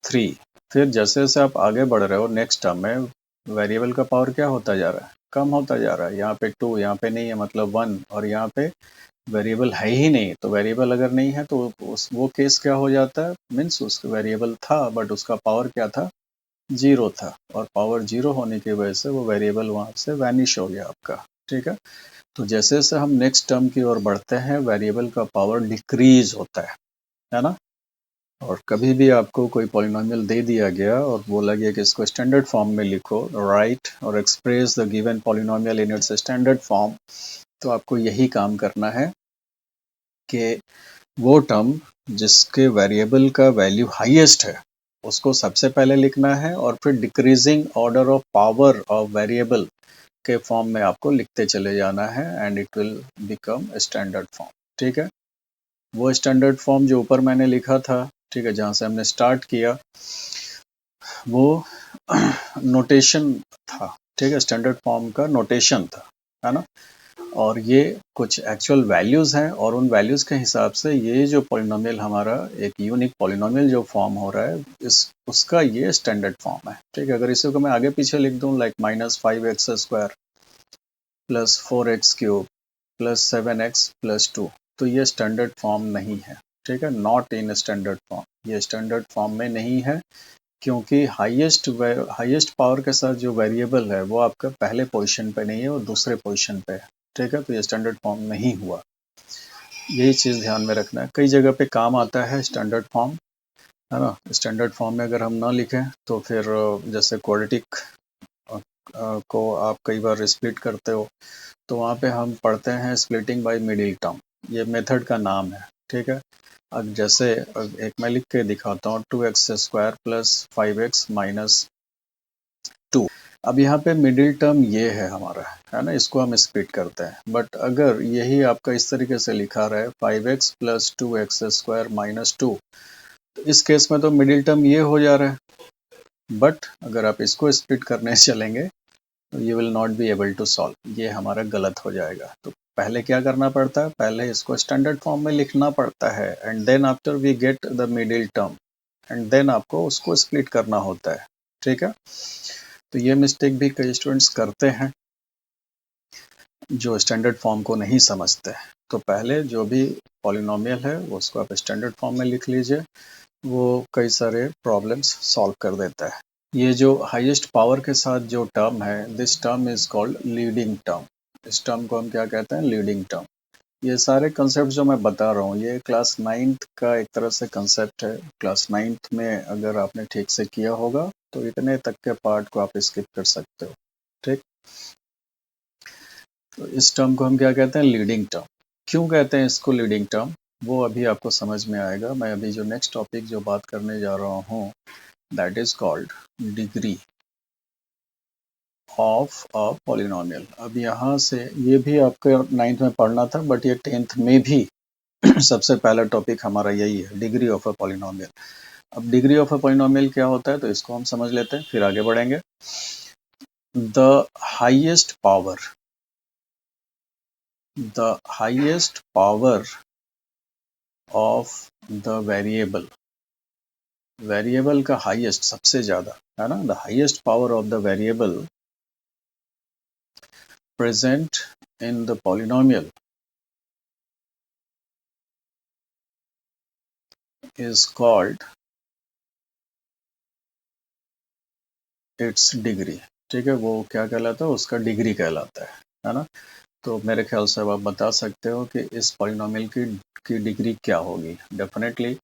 3। फिर जैसे जैसे आप आगे बढ़ रहे हो नेक्स्ट टर्म में वेरिएबल का पावर क्या होता जा रहा है, कम होता जा रहा है। यहाँ पे 2 यहाँ पे नहीं है मतलब 1, और यहाँ पे वेरिएबल है ही नहीं। तो वेरिएबल अगर नहीं है तो वो केस क्या हो जाता है, मीन्स उसका वेरिएबल था बट उसका पावर क्या था, 0 था, और पावर 0 होने की वजह से वो वेरिएबल वहाँ से वैनिश हो गया आपका। ठीक है, तो जैसे जैसे हम नेक्स्ट टर्म की ओर बढ़ते हैं वेरिएबल का पावर डिक्रीज होता है ना। और कभी भी आपको कोई पॉलिनोमियल दे दिया गया और बोला गया कि इसको स्टैंडर्ड फॉर्म में लिखो, राइट, और express the given polynomial in its standard form, तो आपको यही काम करना है कि वो टर्म जिसके वेरिएबल का वैल्यू हाईएस्ट है उसको सबसे पहले लिखना है, और फिर decreasing order of power of variable के फॉर्म में आपको लिखते चले जाना है, and it will become standard form. ठीक है, वो स्टैंडर्ड फॉर्म जो ऊपर मैंने लिखा था, ठीक है, जहाँ से हमने स्टार्ट किया, वो नोटेशन था। ठीक है, स्टैंडर्ड फॉर्म का नोटेशन था, है ना। और ये कुछ एक्चुअल वैल्यूज़ हैं, और उन वैल्यूज़ के हिसाब से ये जो पॉलिनोमियल हमारा एक यूनिक पॉलिनोमियल जो फॉर्म हो रहा है इस उसका ये स्टैंडर्ड फॉर्म है। ठीक है, अगर इसी को मैं आगे पीछे लिख दूँ like -5x² plus 4x³ plus 7x plus 2, तो ये स्टैंडर्ड फॉर्म नहीं है। ठीक है, नॉट इन स्टैंडर्ड फॉर्म, ये स्टैंडर्ड फॉर्म में नहीं है, क्योंकि हाईएस्ट पावर के साथ जो वेरिएबल है वो आपका पहले पोजीशन पे नहीं है और दूसरे पोजीशन पे है। ठीक है, तो ये स्टैंडर्ड फॉर्म नहीं हुआ, यही चीज़ ध्यान में रखना है। कई जगह पे काम आता है स्टैंडर्ड फॉर्म, है ना। स्टैंडर्ड फॉर्म में अगर हम ना लिखें तो फिर जैसे क्वाड्रेटिक को आप कई बार स्प्लिट करते हो तो वहाँ पे हम पढ़ते हैं स्प्लिटिंग बाय मिडिल टर्म, ये मेथड का नाम है। ठीक है, अब जैसे एक मैं लिख के दिखाता हूँ 2x² प्लस 5x माइनस 2। अब यहाँ पे मिडिल टर्म ये है हमारा, है ना, इसको हम स्प्लिट करते हैं। बट अगर यही आपका इस तरीके से लिखा रहा है 5x प्लस 2x² माइनस 2, तो इस केस में तो मिडिल टर्म ये हो जा रहा है। बट अगर आप इसको स्प्लिट करने चलेंगे तो you will not be able to solve, ये हमारा गलत हो जाएगा। तो पहले क्या करना पड़ता है, पहले इसको स्टैंडर्ड फॉर्म में लिखना पड़ता है, and then after we get the middle term, and then आपको उसको स्प्लिट करना होता है। ठीक है, तो ये मिस्टेक भी कई स्टूडेंट्स करते हैं जो स्टैंडर्ड फॉर्म को नहीं समझते। तो पहले जो भी पॉलिनोमियल है वो उसको आप स्टैंडर्ड फॉर्म में लिख लीजिए, वो कई सारे प्रॉब्लम्स सॉल्व कर देता है। ये जो हाईएस्ट पावर के साथ जो टर्म है, this term is called leading term. इस टर्म को हम क्या कहते हैं, लीडिंग टर्म। ये सारे कंसेप्ट जो मैं बता रहा हूँ ये क्लास 9th का एक तरह से कंसेप्ट है। क्लास 9th में अगर आपने ठीक से किया होगा तो इतने तक के पार्ट को आप स्किप कर सकते हो। ठीक, तो इस टर्म को हम क्या कहते हैं, लीडिंग टर्म। क्यों कहते हैं इसको लीडिंग टर्म, वो अभी आपको समझ में आएगा। मैं अभी जो नेक्स्ट टॉपिक जो बात करने जा रहा हूँ that is called degree of a polynomial. अब यहाँ से ये भी आपके 9th में पढ़ना था, बट ये 10th में भी सबसे पहला टॉपिक हमारा यही है, डिग्री ऑफ अ पॉलिनोमियल। अब डिग्री ऑफ अ पॉलिनोमियल क्या होता है, तो इसको हम समझ लेते हैं फिर आगे बढ़ेंगे। The highest power of the variable का हाईएस्ट, सबसे ज्यादा, है ना, the highest power of the variable present in the polynomial is called its degree. ठीक है, वो क्या कहलाता है, उसका डिग्री कहलाता है ना। तो मेरे ख्याल से अब आप बता सकते हो कि इस पॉलिनोमियल की डिग्री क्या होगी। डेफिनेटली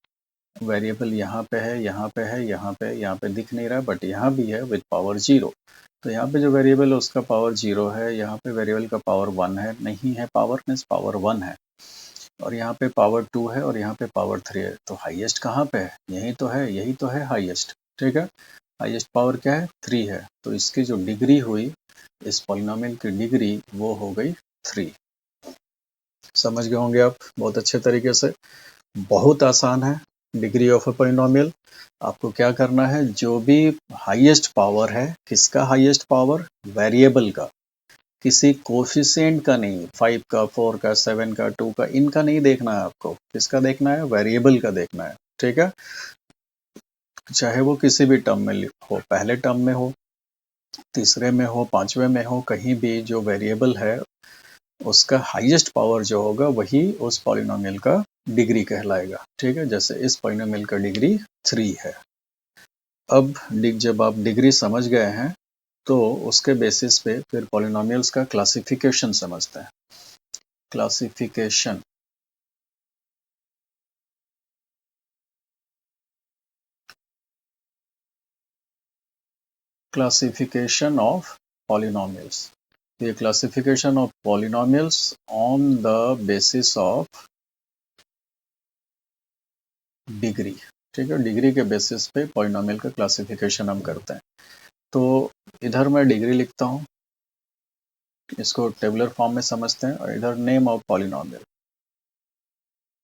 वेरिएबल यहाँ पे है, यहाँ पे है, यहाँ पे, यहाँ पे दिख नहीं रहा बट यहाँ भी है विद पावर 0। तो यहाँ पे जो वेरिएबल है उसका पावर 0 है, यहाँ पे वेरिएबल का पावर 1 है, नहीं है पावर मीन्स पावर 1 है, और यहाँ पे पावर 2 है और यहाँ पे पावर 3 है। तो हाईएस्ट कहाँ पे है, यही तो है, यही तो है हाईएस्ट। ठीक है। हाईएस्ट पावर क्या है, 3 है, तो इसकी जो डिग्री हुई, इस पॉलिनोमियल की डिग्री, वो हो गई 3। समझ गए होंगे आप बहुत अच्छे तरीके से। बहुत आसान है डिग्री ऑफ अ पॉलिनोमियल। आपको क्या करना है, जो भी हाईएस्ट पावर है, किसका हाईएस्ट पावर, वेरिएबल का, किसी कोफिशिएंट का नहीं, 5 का, 4 का, 7 का, 2 का, इनका नहीं देखना है आपको। किसका देखना है, वेरिएबल का देखना है। ठीक है, चाहे वो किसी भी टर्म में हो, पहले टर्म में हो, तीसरे में हो, पांचवे में हो, कहीं भी जो वेरिएबल है उसका हाईएस्ट पावर जो होगा वही उस पॉलिनोमियल का डिग्री कहलाएगा। ठीक है, जैसे इस पॉलिनोमियल का डिग्री 3 है। अब जब आप डिग्री समझ गए हैं तो उसके बेसिस पे फिर पॉलिनोमियल्स का क्लासिफिकेशन समझते हैं। Classification, classification of polynomials. ये classification of polynomials on the basis of degree. ठीक है, डिग्री के बेसिस पे पॉलिनोमियल का क्लासिफिकेशन हम करते हैं। तो इधर मैं डिग्री लिखता हूँ, इसको टेबुलर फॉर्म में समझते हैं, और इधर नेम ऑफ पॉलिनोमियल,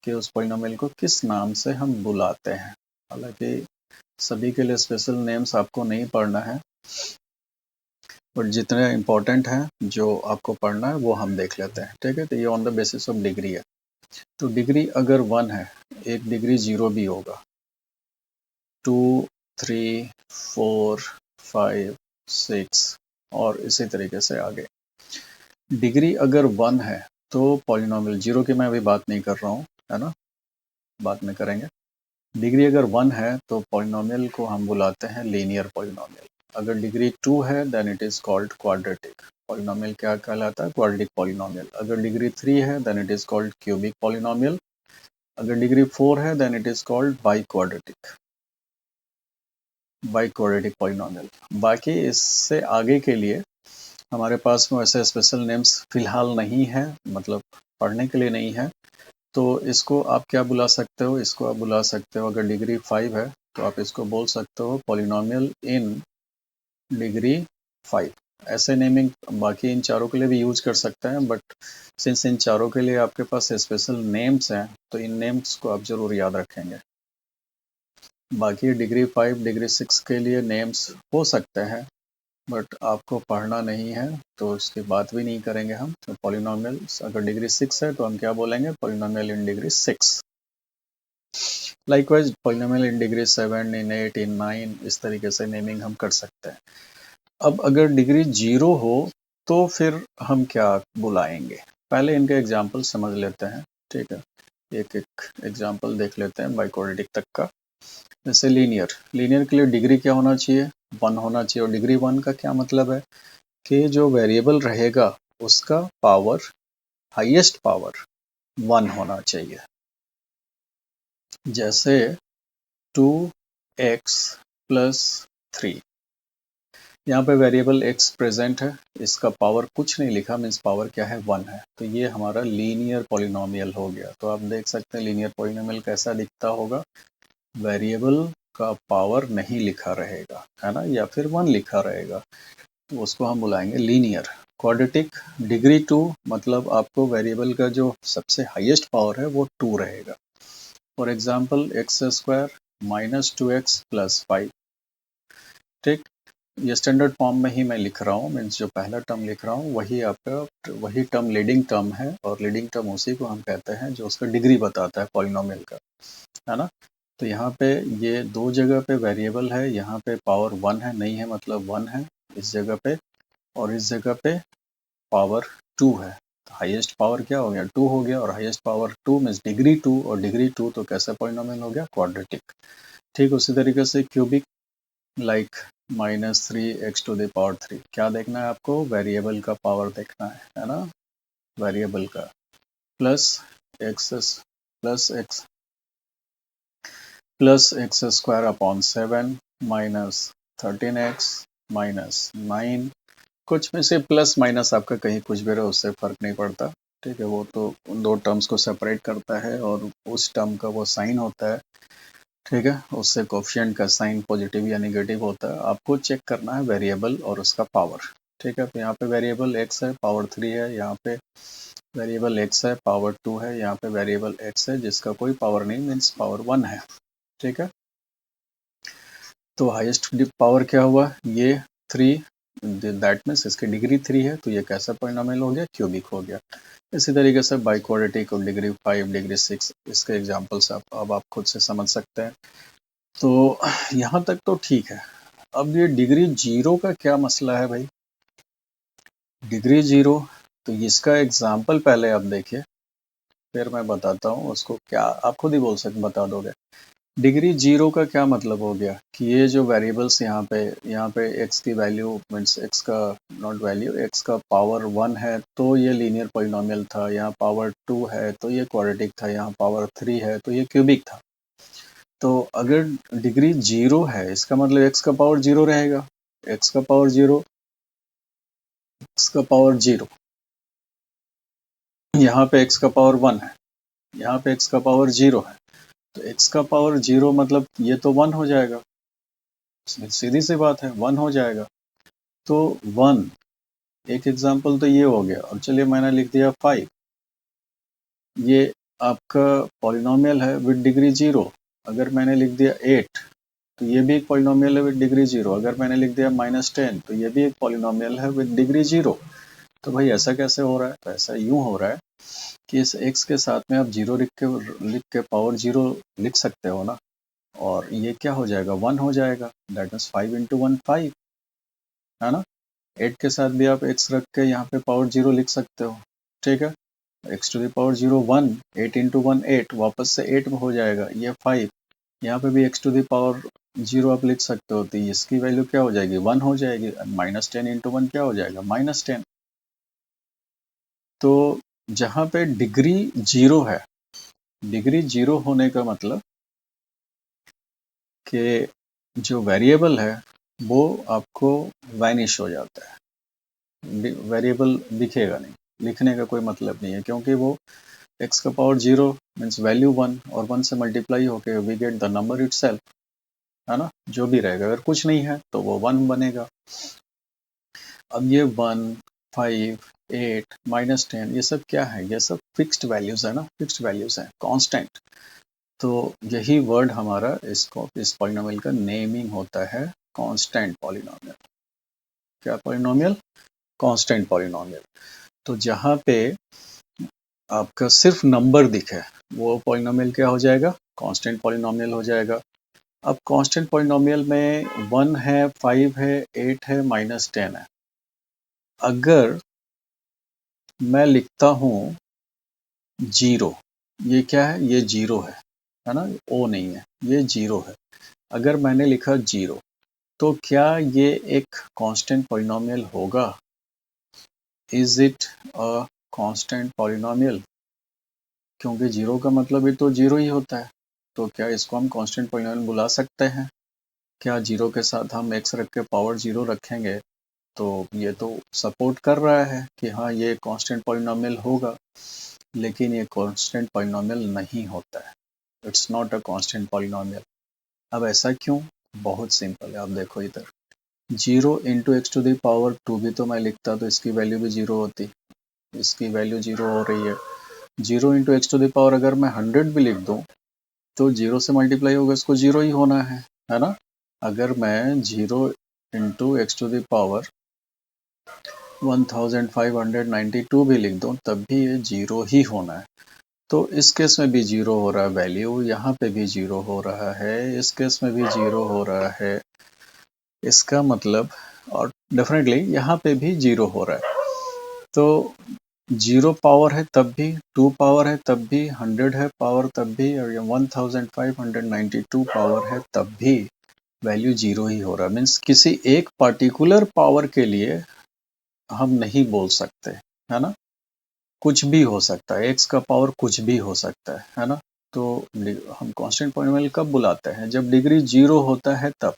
कि उस पॉलिनोमियल को किस नाम से हम बुलाते हैं। हालांकि सभी के लिए स्पेशल नेम्स आपको नहीं पढ़ना है, बट जितने इंपॉर्टेंट हैं जो आपको पढ़ना है वो हम देख लेते हैं। ठीक है, तो ये on the basis of degree है। तो डिग्री अगर 1 है, एक डिग्री 0 भी होगा, 2, 3, 4, 5, 6 और इसी तरीके से आगे। डिग्री अगर 1 है तो पॉलिनोमियल, 0 की मैं अभी बात नहीं कर रहा हूँ, है ना, बाद में करेंगे। डिग्री अगर 1 है तो पॉलिनोमियल को हम बुलाते हैं लीनियर पॉलिनोमियल। अगर डिग्री 2 है then it is called quadratic polynomial. क्या कहलाता है, क्वाड्रेटिक पॉलिनोमियल। अगर डिग्री 3 है then it is called cubic polynomial. अगर डिग्री 4 है then it is called bi quadratic polynomial. बाकी इससे आगे के लिए हमारे पास में वैसे स्पेशल नेम्स फिलहाल नहीं है, मतलब पढ़ने के लिए नहीं है। तो इसको आप क्या बुला सकते हो, इसको आप बुला सकते हो, अगर डिग्री 5 है तो आप इसको बोल सकते हो पॉलिनोमियल इन डिग्री 5। ऐसे नेमिंग बाकी इन चारों के लिए भी यूज कर सकते हैं, बट सिंस इन चारों के लिए आपके पास स्पेशल नेम्स हैं तो इन नेम्स को आप जरूर याद रखेंगे। बाकी डिग्री 5, डिग्री 6 के लिए नेम्स हो सकते हैं, बट आपको पढ़ना नहीं है तो उसकी बात भी नहीं करेंगे हम। तो पॉलिनोमियल अगर डिग्री 6 है तो हम क्या बोलेंगे, polynomial in degree 6। Likewise polynomial in degree 7, इन 8, इन 9, इस तरीके से नेमिंग हम कर सकते हैं। अब अगर डिग्री 0 हो तो फिर हम क्या बुलाएंगे, पहले इनके एग्जाम्पल समझ लेते हैं। ठीक है, एक एक एग्जाम्पल देख लेते हैं बाइक्वाड्रेटिक तक का। जैसे लीनियर के लिए डिग्री क्या होना चाहिए, 1 होना चाहिए। और डिग्री 1 का क्या मतलब है कि जो वेरिएबल रहेगा उसका पावर, हाईएस्ट पावर 1 होना चाहिए। जैसे 2x प्लस 3, यहाँ पे वेरिएबल x प्रेजेंट है, इसका पावर कुछ नहीं लिखा, मीन्स पावर क्या है, 1 है। तो ये हमारा लीनियर पॉलिनोमियल हो गया। तो आप देख सकते हैं लीनियर पॉलिनोमियल कैसा दिखता होगा, वेरिएबल का पावर नहीं लिखा रहेगा, है ना, या फिर 1 लिखा रहेगा, तो उसको हम बुलाएंगे लीनियर। क्वाड्रेटिक डिग्री 2 मतलब आपको वेरिएबल का जो सबसे हाईएस्ट पावर है वो 2 रहेगा। For example x square minus 2x plus 5। ठीक, ये स्टैंडर्ड फॉर्म में ही मैं लिख रहा हूँ, मीन्स जो पहला टर्म लिख रहा हूँ वही आपका वही टर्म लीडिंग टर्म है, और लीडिंग टर्म उसी को हम कहते हैं जो उसका डिग्री बताता है पॉलिनोमियल का, है ना। तो यहाँ पे ये दो जगह पे वेरिएबल है, यहाँ पे पावर 1 है, नहीं है मतलब 1 है इस जगह पे, और इस जगह पे पावर 2 है। तो हाईएस्ट पावर क्या हो गया, 2 हो गया, और हाईएस्ट पावर 2 मीन्स डिग्री 2, और डिग्री 2 तो कैसा पॉलिनोमियल हो गया, क्वाड्रेटिक। ठीक, उसी तरीके से cubic, like minus 3x to the power 3। क्या देखना है आपको, वेरिएबल का पावर देखना है ना, वेरिएबल का, plus x plus x square upon 7 minus 13x minus 9। कुछ में से प्लस माइनस आपका कहीं कुछ भी रहे उससे फर्क नहीं पड़ता। ठीक है, वो तो उन दो टर्म्स को सेपरेट करता है और उस टर्म का वो साइन होता है। ठीक है, उससे कोफिशिएंट का साइन पॉजिटिव या नेगेटिव होता है। आपको चेक करना है वेरिएबल और उसका पावर। ठीक है, तो यहाँ पे वेरिएबल x है, पावर 3 है, यहाँ पे वेरिएबल x है, पावर 2 है, यहाँ पे वेरिएबल x है जिसका कोई पावर नहीं, मीन्स पावर 1 है। ठीक है, तो हाईएस्ट पावर क्या हुआ, ये 3, दैट मीन्स इसकी डिग्री 3 है, तो ये कैसा पॉलिनोमियल हो गया, क्यूबिक हो गया। इसी तरीके से बाई क्वाड्रेटिक और डिग्री 5, डिग्री 6, इसके एग्जाम्पल्स अब आप खुद से समझ सकते हैं। तो यहाँ तक तो ठीक है। अब ये डिग्री 0 का क्या मसला है भाई, डिग्री 0, तो इसका एग्जाम्पल पहले आप देखिए, फिर मैं बताता हूँ उसको क्या, आप खुद ही बता दोगे। डिग्री 0 का क्या मतलब हो गया कि ये जो वेरिएबल्स यहाँ पे x की वैल्यू मीन्स x का नॉट वैल्यू, x का पावर 1 है तो ये लीनियर पॉलिनोमियल था, यहाँ पावर 2 है तो ये क्वाड्रेटिक था, यहाँ पावर 3 है तो ये क्यूबिक था। तो अगर डिग्री 0 है इसका मतलब x का पावर 0 रहेगा, x का पावर 0, x का पावर 0, यहाँ पे x का पावर 1 है, यहाँ पे x का पावर 0 है, तो x का पावर 0 मतलब ये तो 1 हो जाएगा, सीधी सी बात है 1 हो जाएगा। तो 1, एक एग्जांपल तो ये हो गया। और चलिए मैंने लिख दिया 5, ये आपका पॉलिनोमियल है विद डिग्री 0। अगर मैंने लिख दिया 8 तो ये भी एक पॉलिनोमियल है विद डिग्री 0। अगर मैंने लिख दिया -10 तो ये भी एक पॉलिनोमियल है विद डिग्री 0। तो भाई ऐसा कैसे हो रहा है, तो ऐसा यूं हो रहा है कि इस x के साथ में आप 0 लिख के पावर 0 लिख सकते हो ना, और ये क्या हो जाएगा, 1 हो जाएगा, दैट मीन्स 5 इंटू 1 5, है ना। 8 के साथ भी आप x रख के यहाँ पे पावर 0 लिख सकते हो। ठीक है, x to the power 0 1, 8 into 1 8, वापस से 8 हो जाएगा, ये 5, यहाँ पे भी x टू द पावर 0 आप लिख सकते हो, तो इसकी वैल्यू क्या हो जाएगी, 1 हो जाएगी। -10 इंटू 1 क्या हो जाएगा, -10। तो जहाँ पे डिग्री 0 है, डिग्री 0 होने का मतलब कि जो वेरिएबल है वो आपको वैनिश हो जाता है, वेरिएबल दिखेगा नहीं, लिखने का कोई मतलब नहीं है, क्योंकि वो x का पावर 0 मीन्स वैल्यू 1 और 1 से मल्टीप्लाई होके we get the number itself, है ना, जो भी रहेगा। अगर कुछ नहीं है तो वो 1 बनेगा। अब ये 1, 5, 8, -10 ये सब क्या है, ये सब फिक्स्ड वैल्यूज है ना, फिक्स्ड वैल्यूज हैं, कांस्टेंट। तो यही वर्ड हमारा इसको, इस पॉलिनोमियल का नेमिंग होता है कांस्टेंट पॉलिनोमियल। क्या पॉलिनोमियल, कांस्टेंट पॉलिनोमियल। तो जहाँ पे आपका सिर्फ नंबर दिखे वो पॉलिनोमियल क्या हो जाएगा, कांस्टेंट पॉलिनोमियल हो जाएगा। अब कांस्टेंट पॉलिनोमियल में 1 है, 5 है, 8 है, -10 है। अगर मैं लिखता हूँ 0, ये क्या है, ये 0 है ना, ओ नहीं है, ये 0 है। अगर मैंने लिखा 0 तो क्या ये एक कांस्टेंट पॉलिनोमियल होगा, is it a constant polynomial, क्योंकि 0 का मतलब ही तो 0 ही होता है। तो क्या इसको हम कांस्टेंट पॉलिनोमियल बुला सकते हैं, क्या 0 के साथ हम x रख के पावर 0 रखेंगे तो ये तो सपोर्ट कर रहा है कि हाँ ये कांस्टेंट पॉलिनोमियल होगा, लेकिन ये कांस्टेंट पॉलिनोमियल नहीं होता है, it's not a constant polynomial. अब ऐसा क्यों, बहुत सिंपल है, आप देखो इधर 0 into x to the power 2 भी तो मैं लिखता तो इसकी वैल्यू भी 0 होती, इसकी वैल्यू 0 हो रही है। 0 into x to the power अगर मैं 100 भी लिख दूँ तो 0 से मल्टीप्लाई होगा, इसको 0 ही होना है ना। अगर मैं 0 into x to the power 1592 भी लिख दूं तब भी ये 0 ही होना है। तो इस केस में भी 0 हो रहा है वैल्यू, यहाँ पे भी 0 हो रहा है, इस केस में भी 0 हो रहा है, इसका मतलब, और डेफिनेटली यहाँ पे भी 0 हो रहा है। तो 0 पावर है तब भी, 2 पावर है तब भी, 100 है पावर तब भी, और 1592 पावर है तब भी वैल्यू 0 ही हो रहा है। मीन्स किसी एक पर्टिकुलर पावर के लिए हम नहीं बोल सकते, है ना, कुछ भी हो सकता है, x का पावर कुछ भी हो सकता है ना। तो हम कांस्टेंट पॉलिनोमियल कब बुलाते हैं, जब डिग्री 0 होता है तब।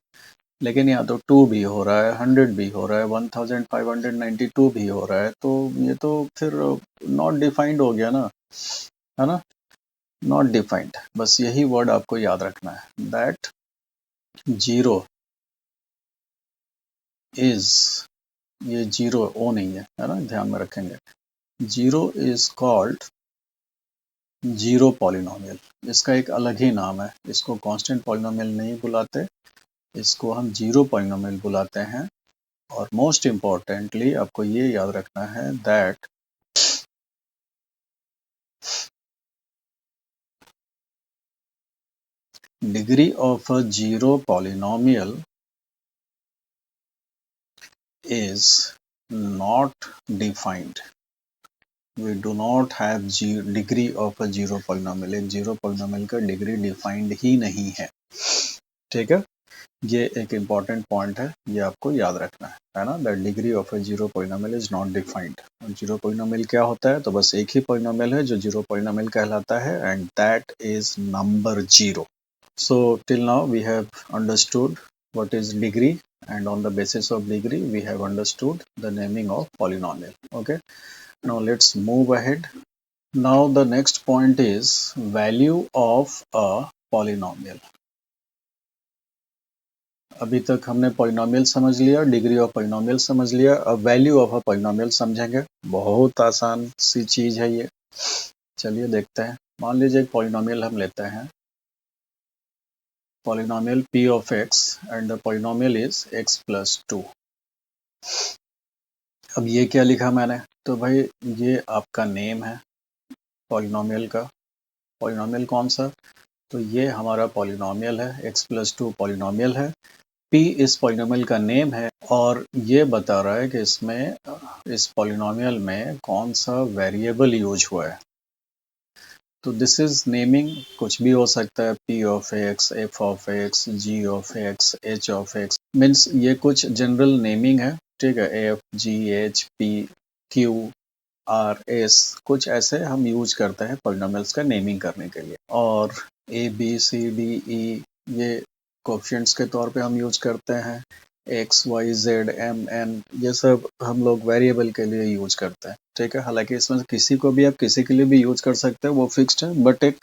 लेकिन यहाँ तो 2 भी हो रहा है, 100 भी हो रहा है, 1592 भी हो रहा है, तो ये तो फिर नॉट डिफाइंड हो गया ना, है ना। नॉट डिफाइंड, बस यही वर्ड आपको याद रखना है, दैट जीरो इज, ये जीरो ओ नहीं है ना, ध्यान में रखेंगे, zero is called zero polynomial. इसका एक अलग ही नाम है, इसको कांस्टेंट पॉलिनोमियल नहीं बुलाते, इसको हम जीरो पॉलिनोमियल बुलाते हैं। और मोस्ट इम्पॉर्टेंटली आपको ये याद रखना है that degree of a zero polynomial is not defined. We do not have degree of a zero polynomial. एक zero polynomial का degree defined ही नहीं है, ठीक है। ये एक important point है, ये आपको याद रखना है ना। The degree of a zero polynomial is not defined. zero polynomial क्या होता है, तो बस एक ही polynomial है जो zero polynomial कहलाता है, and that is number zero. So till now we have understood what is degree, and on the basis of degree we have understood the naming of polynomial. Okay, now let's move ahead. Now the next point is value of a polynomial. अभी तक हमने polynomial समझ लिया, degree of polynomial समझ लिया, अब value of a polynomial समझेंगे। बहुत आसान सी चीज है ये, चलिए देखते हैं। मान लीजिए एक पॉलिनोमियल हम लेते हैं, polynomial p of x and the polynomial is x plus 2। अब ये क्या लिखा मैंने, तो भाई ये आपका नेम है पॉलिनोमियल का। पॉलिनोमियल कौन सा, तो ये हमारा पॉलिनोमियल है, x plus 2 पॉलिनोमियल है, p इस पॉलिनोमियल का नेम है, और ये बता रहा है कि इसमें इस पॉलिनोमियल में कौन सा वेरिएबल यूज हुआ है। तो दिस इज नेमिंग, कुछ भी हो सकता है, p of x, f of x, g of x, h of x, means ये कुछ जनरल नेमिंग है, ठीक है। f, g, h, p, q, r, s, कुछ ऐसे हम यूज करते हैं पॉलिनोमियल्स का नेमिंग करने के लिए। और a, b, c, d, e ये कोफिशिएंट्स के तौर पे हम यूज करते हैं, x, y, z, m, n ये सब हम लोग वेरिएबल के लिए यूज करते हैं, ठीक है। हालांकि इसमें किसी को भी आप किसी के लिए भी यूज कर सकते हैं, वो फिक्स्ड है, बट एक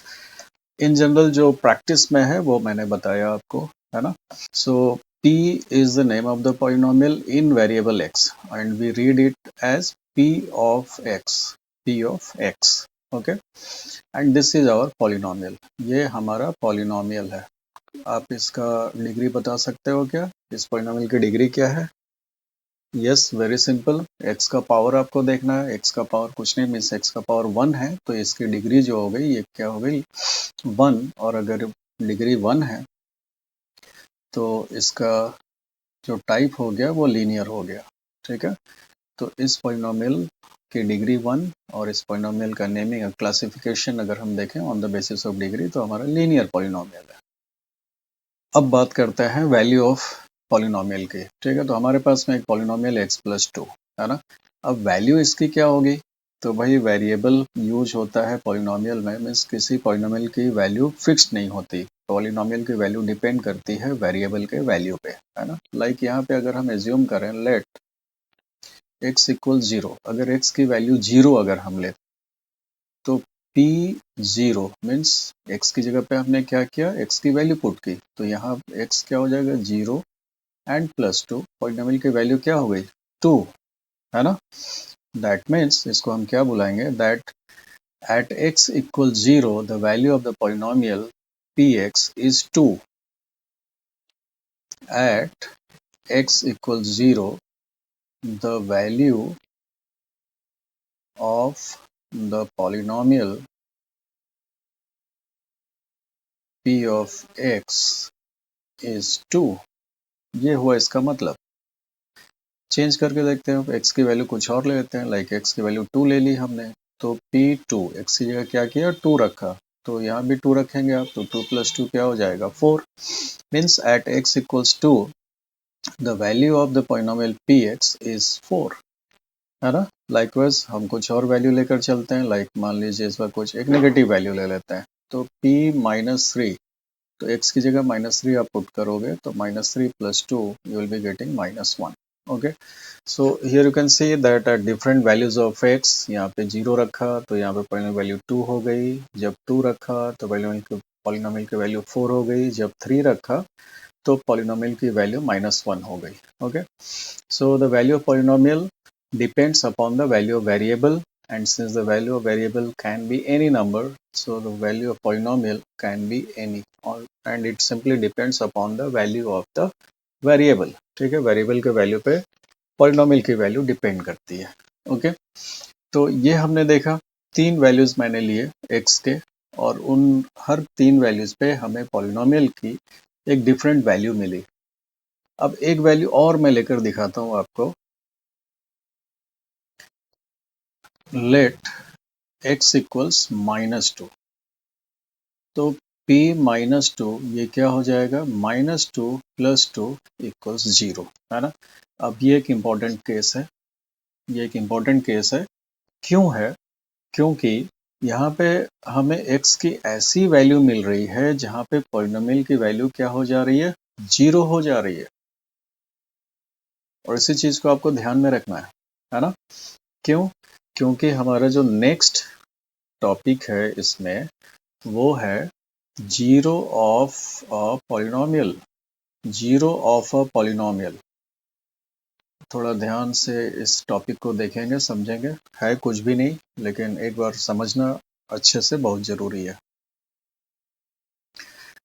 इन जनरल जो प्रैक्टिस में है वो मैंने बताया आपको, है ना। सो p is the name of the polynomial in variable x and we read it as p of x, p of x, okay, and this is our polynomial। ये हमारा polynomial है। आप इसका डिग्री बता सकते हो क्या, इस पॉलिनोमियल की डिग्री क्या है? यस, वेरी सिंपल, x का पावर आपको देखना है, x का पावर कुछ नहीं, मीन्स x का पावर 1 है, तो इसकी डिग्री जो हो गई ये क्या हो गई, 1। और अगर डिग्री 1 है तो इसका जो टाइप हो गया वो लीनियर हो गया, ठीक है। तो इस पॉलिनोमियल की डिग्री 1 और इस पॉलिनोमियल का नेमिंग क्लासिफिकेशन अगर हम देखें on the basis of degree, तो हमारा लीनियर पॉलिनोमियल है। अब बात करते हैं वैल्यू ऑफ पॉलिनोमियल की, ठीक है। तो हमारे पास में एक पॉलिनोमियल x प्लस 2 है ना। अब वैल्यू इसकी क्या होगी, तो भाई वेरिएबल यूज होता है पॉलिनोमियल में, मीन्स किसी पॉलिनोमियल की वैल्यू फिक्स्ड नहीं होती, पॉलिनोमियल की वैल्यू डिपेंड करती है वेरिएबल के वैल्यू पे, है ना। लाइक यहाँ पे अगर हम एज्यूम करें लेट x इक्वल 0, अगर x की वैल्यू 0 अगर हम ले, तो p0 मीन्स x की जगह पे हमने क्या किया, x की वैल्यू पुट की, तो यहाँ x क्या हो जाएगा 0 एंड प्लस 2, पॉलिनोमियल की वैल्यू क्या हो गई 2, है ना। दैट मीन्स इसको हम क्या बुलाएंगे, that at x equal 0 the value of the polynomial px is 2। At x equal 0 the value of the polynomial p of x is 2। ये हुआ इसका मतलब। चेंज करके देखते हैं, x की वैल्यू कुछ और ले लेते हैं, लाइक x की वैल्यू 2 ले ली हमने, तो p2 x की जगह क्या किया 2 रखा, तो यहाँ भी 2 रखेंगे आप, तो 2 प्लस 2 क्या हो जाएगा 4। Means at x equals 2 the value of the polynomial px is 4, है ना। लाइकवाइज हम कुछ और वैल्यू लेकर चलते हैं, लाइक मान लीजिए इस बार कुछ एक नेगेटिव वैल्यू ले लेते हैं, तो p माइनस 3, तो x की जगह -3 आप पुट करोगे, तो -3 + 2 you will be getting -1। Okay, so here you can see that at different values of x, यहाँ पे 0 रखा तो यहाँ पे पॉलिनोमियल वैल्यू 2 हो गई, जब 2 रखा तो पॉलिनोमियल की वैल्यू 4 हो गई, जब 3 रखा तो पॉलिनोमियल की वैल्यू -1 हो गई। Okay, so the value of polynomial depends upon the value of variable, and since the value of variable can be any number, so the value of polynomial can be any, and it simply depends upon the value of the variable। ठीक है, variable के value पे polynomial की value depend करती है। Okay, तो ये हमने देखा, 3 वैल्यूज मैंने लिए x के, और उन हर 3 वैल्यूज पे हमें पॉलिनोमियल की एक डिफरेंट वैल्यू मिली। अब एक वैल्यू और मैं लेकर दिखाता हूँ आपको। लेट x इक्वल्स -2, तो p -2 ये क्या हो जाएगा, -2 + 2 = 0, है ना। अब ये एक इम्पॉर्टेंट केस है, ये एक इम्पॉर्टेंट केस है। क्यों है, क्योंकि यहाँ पे हमें x की ऐसी वैल्यू मिल रही है जहाँ पे पॉलिनोमियल की वैल्यू क्या हो जा रही है, 0 हो जा रही है, और इसी चीज को आपको ध्यान में रखना है ना। क्यों, क्योंकि हमारा जो नेक्स्ट टॉपिक है इसमें वो है zero of a polynomial, zero of a polynomial. थोड़ा ध्यान से इस टॉपिक को देखेंगे, समझेंगे, है कुछ भी नहीं, लेकिन एक बार समझना अच्छे से बहुत जरूरी है।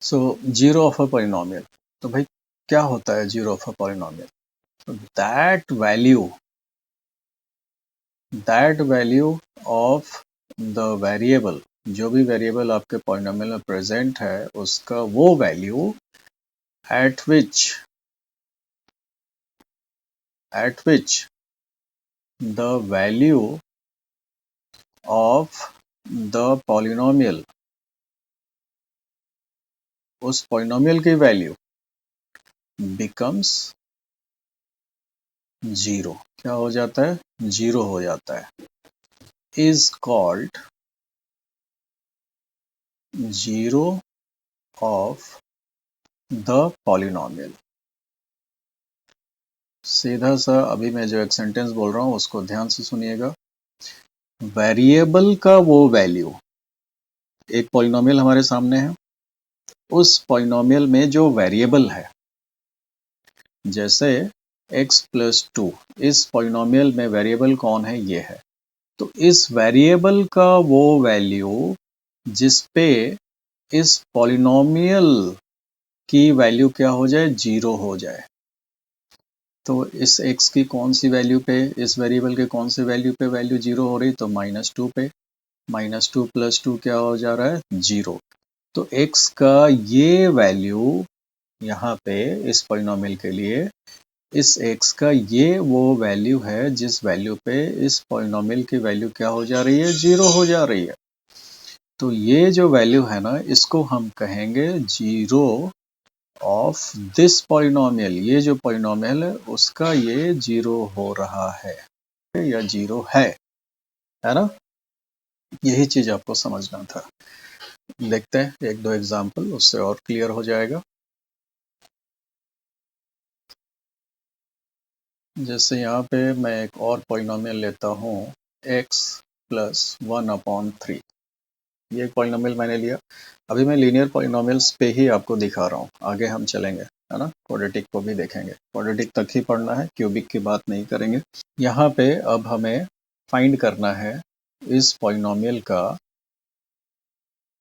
So zero of a polynomial, तो भाई क्या होता है zero of a polynomial, that value of the variable, जो भी वेरिएबल आपके पॉलिनोमियल में प्रेजेंट है उसका वो value at which the value of the polynomial, उस polynomial की वैल्यू becomes 0, क्या हो जाता है, 0 हो जाता है, is called zero of the polynomial। सीधा सा अभी मैं जो एक सेंटेंस बोल रहा हूं उसको ध्यान से सुनिएगा। वेरिएबल का वो वैल्यू, एक पॉलिनोमियल हमारे सामने है, उस पॉलिनोमियल में जो वेरिएबल है, जैसे x + 2, इस पॉलिनोमियल में वेरिएबल कौन है, ये है, तो इस वेरिएबल का वो वैल्यू जिस पे इस पॉलिनोमियल की वैल्यू क्या हो जाए, 0 हो जाए, तो इस x की कौन सी वैल्यू पे, इस वेरिएबल के कौन से वैल्यू पे वैल्यू 0 हो रही, तो -2 पे, -2 + 2 क्या हो जा रहा है, 0, तो x का ये वैल्यू यहाँ पे इस पॉलिनोमियल के लिए, इस x का ये वो वैल्यू है जिस वैल्यू पे इस पॉलिनोमियल की वैल्यू क्या हो जा रही है, 0 हो जा रही है, तो ये जो वैल्यू है ना, इसको हम कहेंगे जीरो ऑफ दिस पॉलिनोमियल, ये जो पॉलिनोमियल है उसका ये 0 हो रहा है या 0 है ना। यही चीज आपको समझना था। देखते हैं एक दो एग्जाम्पल, उससे और क्लियर हो जाएगा। जैसे यहाँ पे मैं एक और पॉलिनोमियल लेता हूँ x + 1/3, ये एक पॉलिनोमियल मैंने लिया। अभी मैं लीनियर पॉलिनोमियल्स पे ही आपको दिखा रहा हूँ, आगे हम चलेंगे, है ना, क्वाड्रेटिक को भी देखेंगे, क्वाड्रेटिक तक ही पढ़ना है, क्यूबिक की बात नहीं करेंगे। यहाँ पे अब हमें फाइंड करना है इस पॉलिनोमियल का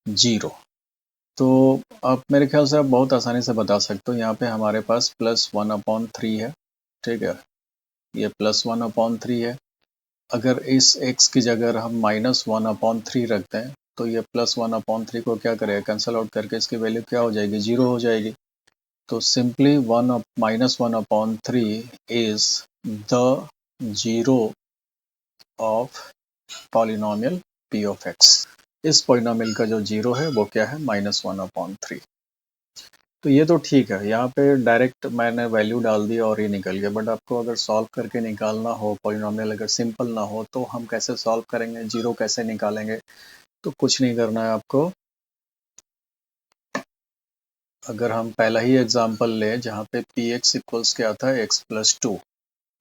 0, तो आप मेरे ख्याल से आप बहुत आसानी से बता सकते हो। यहाँ पे हमारे पास +1/3 है, ठीक है, ये +1/3 है। अगर इस x की जगह हम -1/3 रखते हैं तो ये +1/3 को क्या करेगा, कैंसिल आउट करके इसकी वैल्यू क्या हो जाएगी, 0 हो जाएगी। तो simply -1/3 is the zero of polynomial p of x। इस पॉलिनोमियल का जो 0 है वो क्या है, -1/3। तो ये तो ठीक है, यहाँ पे डायरेक्ट मैंने वैल्यू डाल दी और ये निकल गया, बट आपको अगर सॉल्व करके निकालना हो पॉलिनोमियल, अगर सिंपल ना हो तो हम कैसे सॉल्व करेंगे, 0 कैसे निकालेंगे। तो कुछ नहीं करना है आपको। अगर हम पहला ही एग्जांपल लें जहाँ पे px इक्वल्स क्या था, x + 2,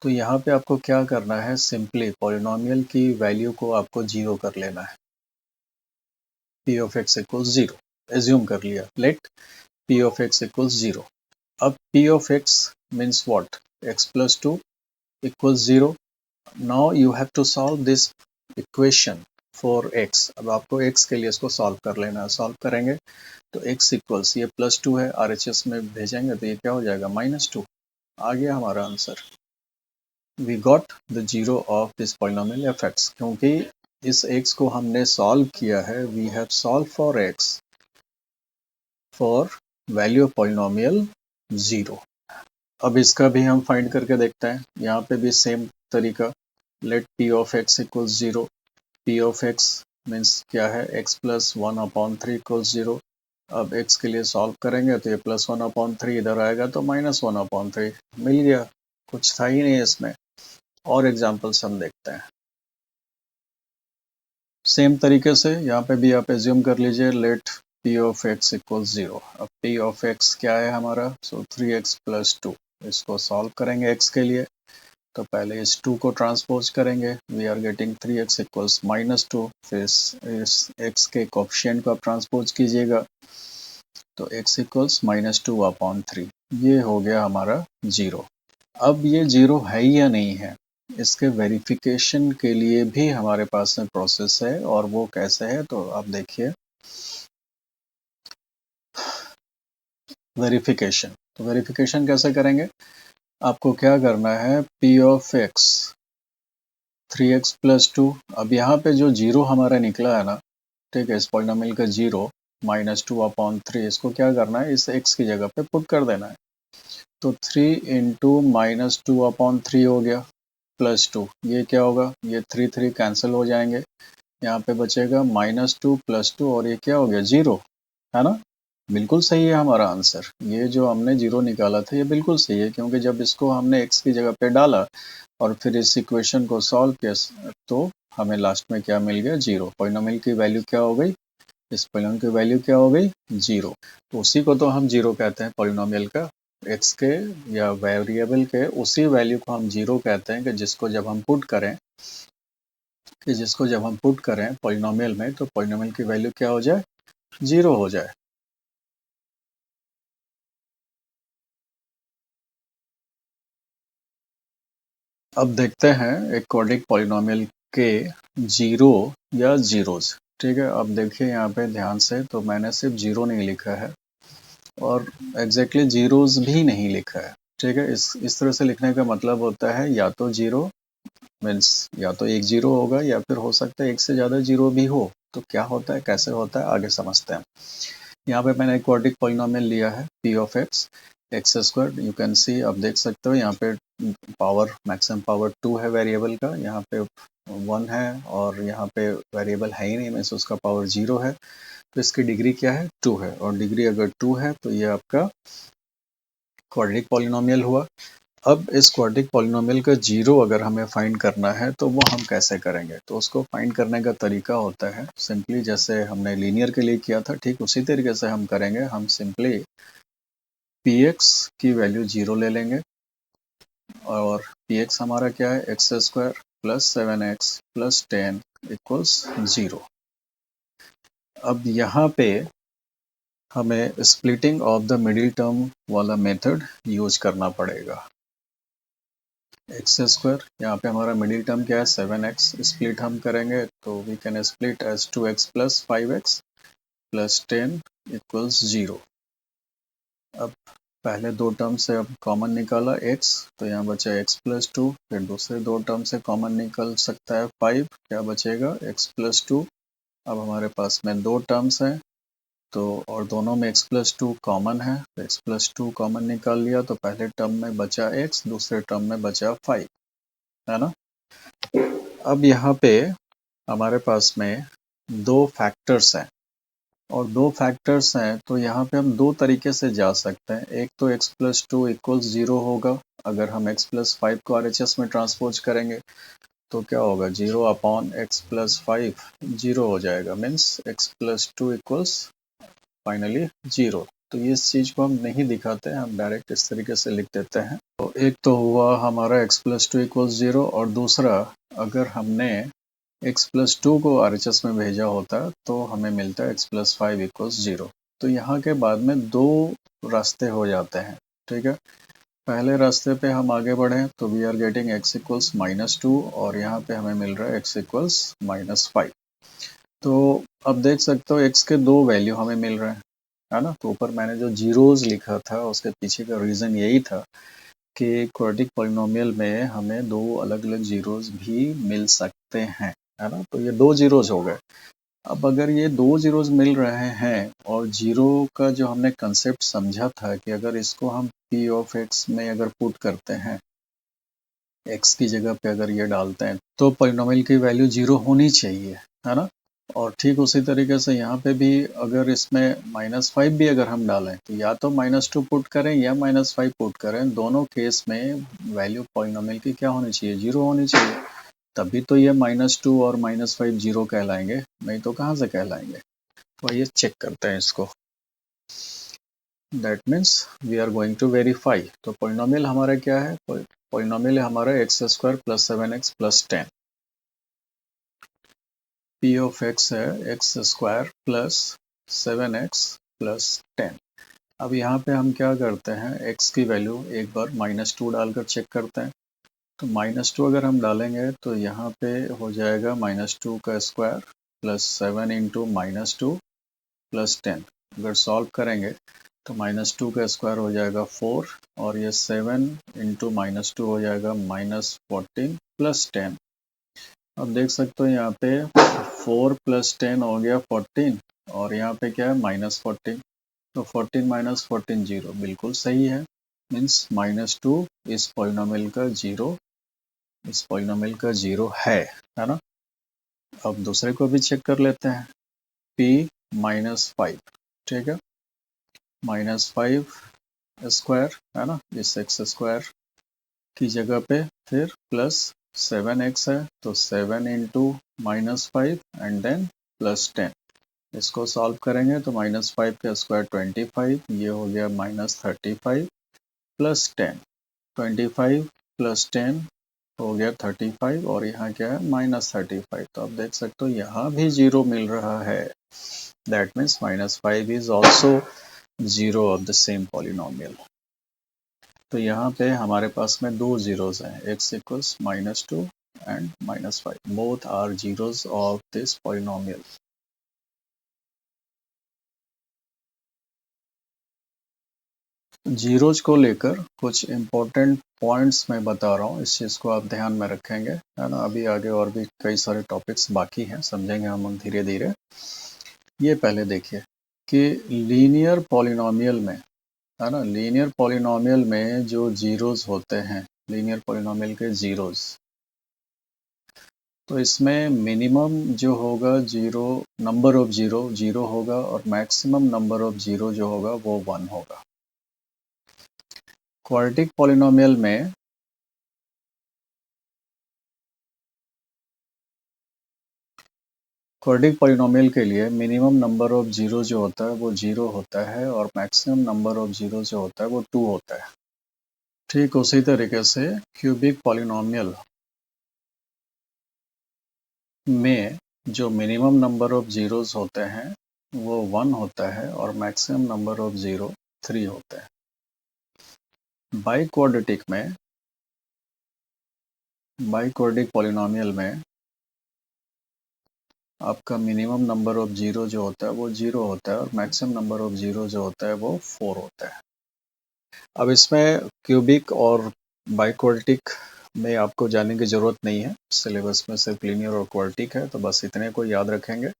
तो यहाँ पे आपको क्या करना है, सिंपली पॉलिनोमियल की वैल्यू को आपको 0 कर लेना है। p of x equals 0 assume कर लिया, let p of x equals 0। अब p of x means what, x plus 2 equals 0। Now you have to solve this equation for x। अब आपको x के लिए इसको सॉल्व कर लेना है। सॉल्व करेंगे तो x इक्वल्स, ये प्लस 2 है, RHS में भेजेंगे तो ये क्या हो जाएगा, -2। आ गया हमारा answer. We got the zero of this polynomial F, क्योंकि इस x को हमने सॉल्व किया है। We have solve for x for value of polynomial 0। अब इसका भी हम फाइंड करके देखते हैं। यहाँ पे भी सेम तरीका, let p of x equals 0। p of x means क्या है, x प्लस 1/3 इक्वल्स 0। अब x के लिए सॉल्व करेंगे तो ये प्लस 1/3 इधर आएगा तो -1/3 मिल गया। कुछ था ही नहीं इसमें। और एग्जाम्पल्स हम देखते हैं। सेम तरीके से यहाँ पे भी आप एज्यूम कर लीजिए, let p of x equals 0। अब p ऑफ x क्या है हमारा, सो 3x प्लस 2। इसको सॉल्व करेंगे x के लिए तो पहले इस 2 को ट्रांसपोज करेंगे। We are getting 3x equals -2। फिर इस x के कोफिशिएंट को आप ट्रांसपोज कीजिएगा तो x इक्वल्स -2/3। ये हो गया हमारा 0। अब ये 0 है या नहीं है, इसके वेरिफिकेशन के लिए भी हमारे पास में प्रोसेस है। और वो कैसे है तो आप देखिए, वेरिफिकेशन। तो वेरिफिकेशन कैसे करेंगे, आपको क्या करना है, p of x 3x plus 2। अब यहाँ पे जो 0 हमारा निकला है ना, ठीक है, इस पॉलिनोमियल का 0 -2/3, इसको क्या करना है, इस x की जगह पे पुट कर देना है। तो 3 इंटू -2/3 हो गया प्लस 2। ये क्या होगा, ये 3 कैंसिल हो जाएंगे। यहाँ पे बचेगा -2 प्लस 2 और ये क्या हो गया, 0, है ना। बिल्कुल सही है हमारा आंसर। ये जो हमने 0 निकाला था ये बिल्कुल सही है, क्योंकि जब इसको हमने x की जगह पे डाला और फिर इस इक्वेशन को सॉल्व किया तो हमें लास्ट में क्या मिल गया, 0। पॉलिनोमियल की वैल्यू क्या हो गई, इस पॉलिनोमियल की वैल्यू क्या हो गई, 0। तो उसी को तो हम 0 कहते हैं, पॉलिनोमियल का x के या वेरिएबल के उसी वैल्यू को हम 0 कहते हैं, कि जिसको जब हम पुट करें पॉलिनोमियल में तो पॉलिनोमियल की वैल्यू क्या हो जाए, 0 हो जाए। अब देखते हैं एक क्वाड्रिक पॉलिनोमियल के 0 या जीरोस। ठीक है, अब देखिए यहाँ पे ध्यान से, तो मैंने सिर्फ 0 नहीं लिखा है और एग्जैक्टली जीरोस भी नहीं लिखा है। ठीक है, इस तरह से लिखने का मतलब होता है या तो 0 मीन्स या तो एक 0 होगा या फिर हो सकता है एक से ज़्यादा 0 भी हो। तो क्या होता है, कैसे होता है, आगे समझते हैं। यहाँ पे मैंने एक क्वाड्रिक पॉलिनोमियल लिया है, p of x square. You can see, आप देख सकते हो यहाँ पे पावर, मैक्सिमम पावर 2 है वेरिएबल का, यहाँ पे 1 है और यहाँ पे वेरिएबल है ही नहीं, मीन्स उसका पावर 0 है। तो इसकी डिग्री क्या है, 2 है, और डिग्री अगर 2 है तो ये आपका क्वाड्रिक पॉलिनोमियल हुआ। अब इस क्वाड्रिक पॉलिनोमियल का 0 अगर हमें फाइंड करना है तो वो हम कैसे करेंगे, तो उसको फाइंड करने का तरीका होता है सिंपली जैसे हमने लीनियर के लिए किया था, ठीक उसी तरीके से हम करेंगे। हम सिंपली px की वैल्यू 0 ले लेंगे और px हमारा क्या है, x square plus 7x plus 10 equals 0। अब यहाँ पे हमें splitting of the middle term वाला मेथड यूज करना पड़ेगा। एक्स स्क्वायर, यहाँ पे हमारा मिडिल टर्म क्या है, 7x, स्प्लिट हम करेंगे तो we can split as 2x plus 5x plus 10 equals 0। अब पहले दो टर्म से अब कॉमन निकाला x, तो यहाँ बचा x प्लस 2। फिर दूसरे दो टर्म से कॉमन निकल सकता है 5, क्या बचेगा, x प्लस 2। अब हमारे पास में दो टर्म्स हैं तो, और दोनों में x प्लस 2 कॉमन है, तो x प्लस 2 कॉमन निकाल लिया तो पहले टर्म में बचा x, दूसरे टर्म में बचा 5, है ना। अब यहाँ पे हमारे पास में दो फैक्टर्स हैं, और दो फैक्टर्स हैं तो यहाँ पे हम दो तरीके से जा सकते हैं। एक तो x प्लस 2 इक्वल्स 0 होगा, अगर हम x प्लस 5 को RHS में ट्रांसपोज करेंगे तो क्या होगा, 0 अपॉन x प्लस 5 0 हो जाएगा, means x plus 2 equals finally 0। तो ये इस चीज़ को हम नहीं दिखाते हैं, हम डायरेक्ट इस तरीके से लिख देते हैं। तो एक तो हुआ हमारा x+2 = 0, और दूसरा अगर हमने x+2 को RHS में भेजा होता तो हमें मिलता है x+5 = 0। तो यहाँ के बाद में दो रास्ते हो जाते हैं, ठीक है। पहले रास्ते पे हम आगे बढ़े तो वी आर गेटिंग x = -2, और यहाँ पे हमें मिल रहा है x = -5। तो अब देख सकते हो x के दो वैल्यू हमें मिल रहे हैं, है ना। तो ऊपर मैंने जो जीरोज लिखा था उसके पीछे का रीज़न यही था कि क्वाड्रेटिक पॉलिनोमियल में हमें दो अलग अलग जीरोज भी मिल सकते हैं, है ना। तो ये दो जीरोज हो गए। अब अगर ये दो जीरोज मिल रहे हैं और जीरो का जो हमने कंसेप्ट समझा था कि अगर इसको हम p ऑफ x में अगर पुट करते हैं, x की जगह पे अगर ये डालते हैं तो पॉलिनोमियल की वैल्यू जीरो होनी चाहिए, है ना। और ठीक उसी तरीके से यहाँ पे भी अगर इसमें -5 भी अगर हम डालें तो या तो -2 पुट करें या -5 पुट करें, दोनों केस में वैल्यू पॉलिनोमियल की क्या होनी चाहिए, जीरो होनी चाहिए। तभी तो ये -2 और -5 जीरो कहलाएंगे, नहीं तो कहाँ से कहलाएंगे। तो ये चेक करते हैं इसको। That means we are going to verify. तो पॉलिनोमियल हमारा क्या है, पॉलिनोमियल हमारा x² + 7x + 10। p of x है x² + 7x + 10। अब यहाँ पे हम क्या करते हैं, x की वैल्यू एक बार -2 डालकर चेक करते हैं। तो -2 अगर हम डालेंगे तो यहाँ पे हो जाएगा -2 का स्क्वायर + 7 × -2 + 10। अगर सॉल्व करेंगे तो -2 का स्क्वायर हो जाएगा 4, और ये 7 × -2 हो जाएगा -14 + 10। अब देख सकते हो यहाँ पे 4 + 10 हो गया 14, और यहाँ पे क्या है -14। तो 14 - 14 0, बिल्कुल सही है। मीन्स -2 इस पॉलिनोमियल का जीरो, इस पॉलिनोमियल का जीरो है ना। अब दूसरे को भी चेक कर लेते हैं, p -5, ठीक है। -5 स्क्वायर, है ना, इस x² की जगह पे फिर +7x है, तो 7 × -5 एंड देन +10। इसको सॉल्व करेंगे तो -5 का स्क्वायर 25, ये हो गया -35 + 10। 25 + 10 हो गया 35, और यहाँ क्या है -35। तो आप देख सकते हो यहाँ भी जीरो मिल रहा है। That means -5 is also zero of the same polynomial. तो यहाँ पे हमारे पास में दो जीरोज हैं, x = -2 and -5, both are zeros of this polynomial. Zeros को लेकर कुछ इम्पोर्टेंट पॉइंट्स मैं बता रहा हूँ, इस चीज़ को आप ध्यान में रखेंगे, है ना। अभी आगे और भी कई सारे टॉपिक्स बाकी हैं, समझेंगे हम धीरे धीरे। ये पहले देखिए कि लीनियर पॉलिनोमियल में, है ना, लीनियर पॉलिनोमियल में जो जीरोज होते हैं, लीनियर पॉलिनोमियल के जीरोज, तो इसमें मिनिमम जो होगा zero, number of zero zero होगा, और मैक्सिमम नंबर ऑफ जीरो जो होगा वो 1 होगा। क्वाड्रेटिक पॉलिनोमियल में क्वाड्रेटिक पॉलिनोमियल के लिए मिनिमम नंबर ऑफ जीरो जो होता है वो 0 होता है, और मैक्सिमम नंबर ऑफ जीरो जो होता है वो 2 होता है। ठीक उसी तरीके से क्यूबिक पॉलिनोमियल में जो मिनिमम नंबर ऑफ जीरोज होते हैं वो 1 होता है, और मैक्सिमम नंबर ऑफ जीरो 3 होता है। बाइक्वाड्रेटिक पॉलिनोमियल में आपका मिनिमम नंबर ऑफ जीरो जो होता है वो 0 होता है, और मैक्सिमम नंबर ऑफ जीरो जो होता है वो 4 होता है। अब इसमें क्यूबिक और बाइक्वाड्रेटिक में आपको जानने की ज़रूरत नहीं है, सिलेबस में सिर्फ लीनियर और क्वाड्रेटिक है, तो बस इतने को याद रखेंगे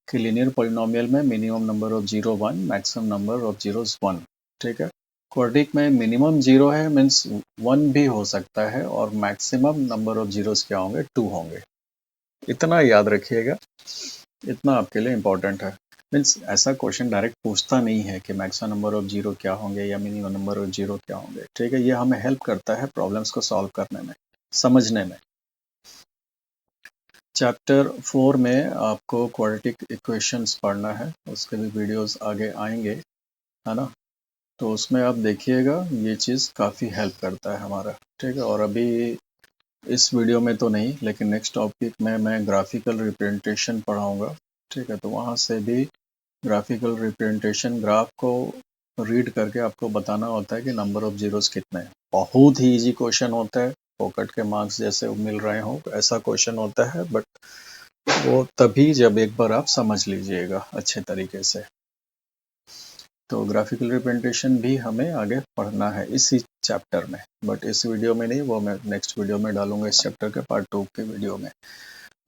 कि लीनियर पॉलिनोमियल में minimum number of zero 1, maximum number of zeros 1, ठीक है। क्वाड्रेटिक में मिनिमम जीरो है, मीन्स 1 भी हो सकता है, और मैक्सिमम नंबर ऑफ जीरोज क्या होंगे, 2 होंगे। इतना याद रखिएगा, इतना आपके लिए इम्पोर्टेंट है। मीन्स ऐसा क्वेश्चन डायरेक्ट पूछता नहीं है कि मैक्सिमम नंबर ऑफ जीरो क्या होंगे या मिनिमम नंबर ऑफ जीरो क्या होंगे, ठीक है। ये हमें हेल्प करता है प्रॉब्लम्स को सॉल्व करने में, समझने में। चैप्टर 4 में आपको क्वाड्रेटिक इक्वेशंस पढ़ना है, उसके भी वीडियोस आगे आएंगे, है ना। तो उसमें आप देखिएगा ये चीज़ काफ़ी हेल्प करता है हमारा, ठीक है। और अभी इस वीडियो में तो नहीं, लेकिन नेक्स्ट टॉपिक में मैं ग्राफिकल रिप्रेजेंटेशन पढ़ाऊँगा, ठीक है। तो वहाँ से भी ग्राफिकल रिप्रेजेंटेशन ग्राफ को रीड करके आपको बताना होता है कि नंबर ऑफ जीरोस कितने हैं। बहुत ही इजी क्वेश्चन होता है, पॉकेट के मार्क्स जैसे मिल रहे हो ऐसा क्वेश्चन होता है, बट वो तभी जब एक बार आप समझ लीजिएगा अच्छे तरीके से। तो ग्राफिकल रिप्रेजेंटेशन भी हमें आगे पढ़ना है इसी चैप्टर में, बट इस वीडियो में नहीं, वो मैं नेक्स्ट वीडियो में डालूंगा, इस चैप्टर के पार्ट 2 के वीडियो में।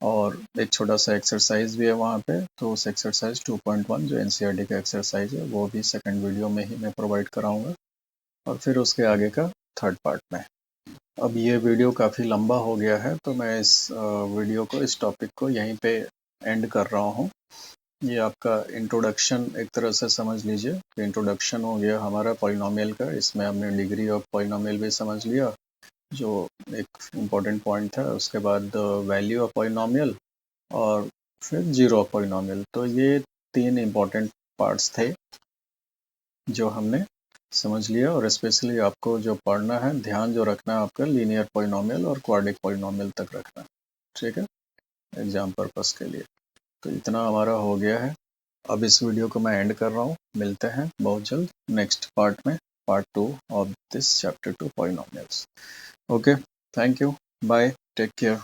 और एक छोटा सा एक्सरसाइज भी है वहाँ पे, तो उस एक्सरसाइज 2.1 जो एनसीईआरटी का एक्सरसाइज है वो भी सेकंड वीडियो में ही मैं प्रोवाइड कराऊंगा, और फिर उसके आगे का थर्ड पार्ट में। अब ये वीडियो काफ़ी लंबा हो गया है, तो मैं इस वीडियो को, इस टॉपिक को यहीं पे एंड कर रहा हूँ। ये आपका इंट्रोडक्शन एक तरह से समझ लीजिए कि इंट्रोडक्शन हो गया हमारा पॉलिनोमियल का। इसमें हमने डिग्री ऑफ पॉलिनोमियल भी समझ लिया, जो एक इम्पॉर्टेंट पॉइंट था। उसके बाद वैल्यू ऑफ पॉलिनोमियल, और फिर जीरो ऑफ पॉलिनोमियल। तो ये 3 इम्पॉर्टेंट पार्ट्स थे जो हमने समझ लिया। और स्पेशली आपको जो पढ़ना है, ध्यान जो रखना है आपका, लीनियर पॉलिनोमियल और क्वाड्रिक पॉलिनोमियल तक रखना, ठीक है, एग्जाम पर्पस के लिए। तो इतना हमारा हो गया है। अब इस वीडियो को मैं एंड कर रहा हूँ। मिलते हैं बहुत जल्द नेक्स्ट पार्ट में, part 2 of this chapter 2 polynomials. Okay, thank you, bye, take care.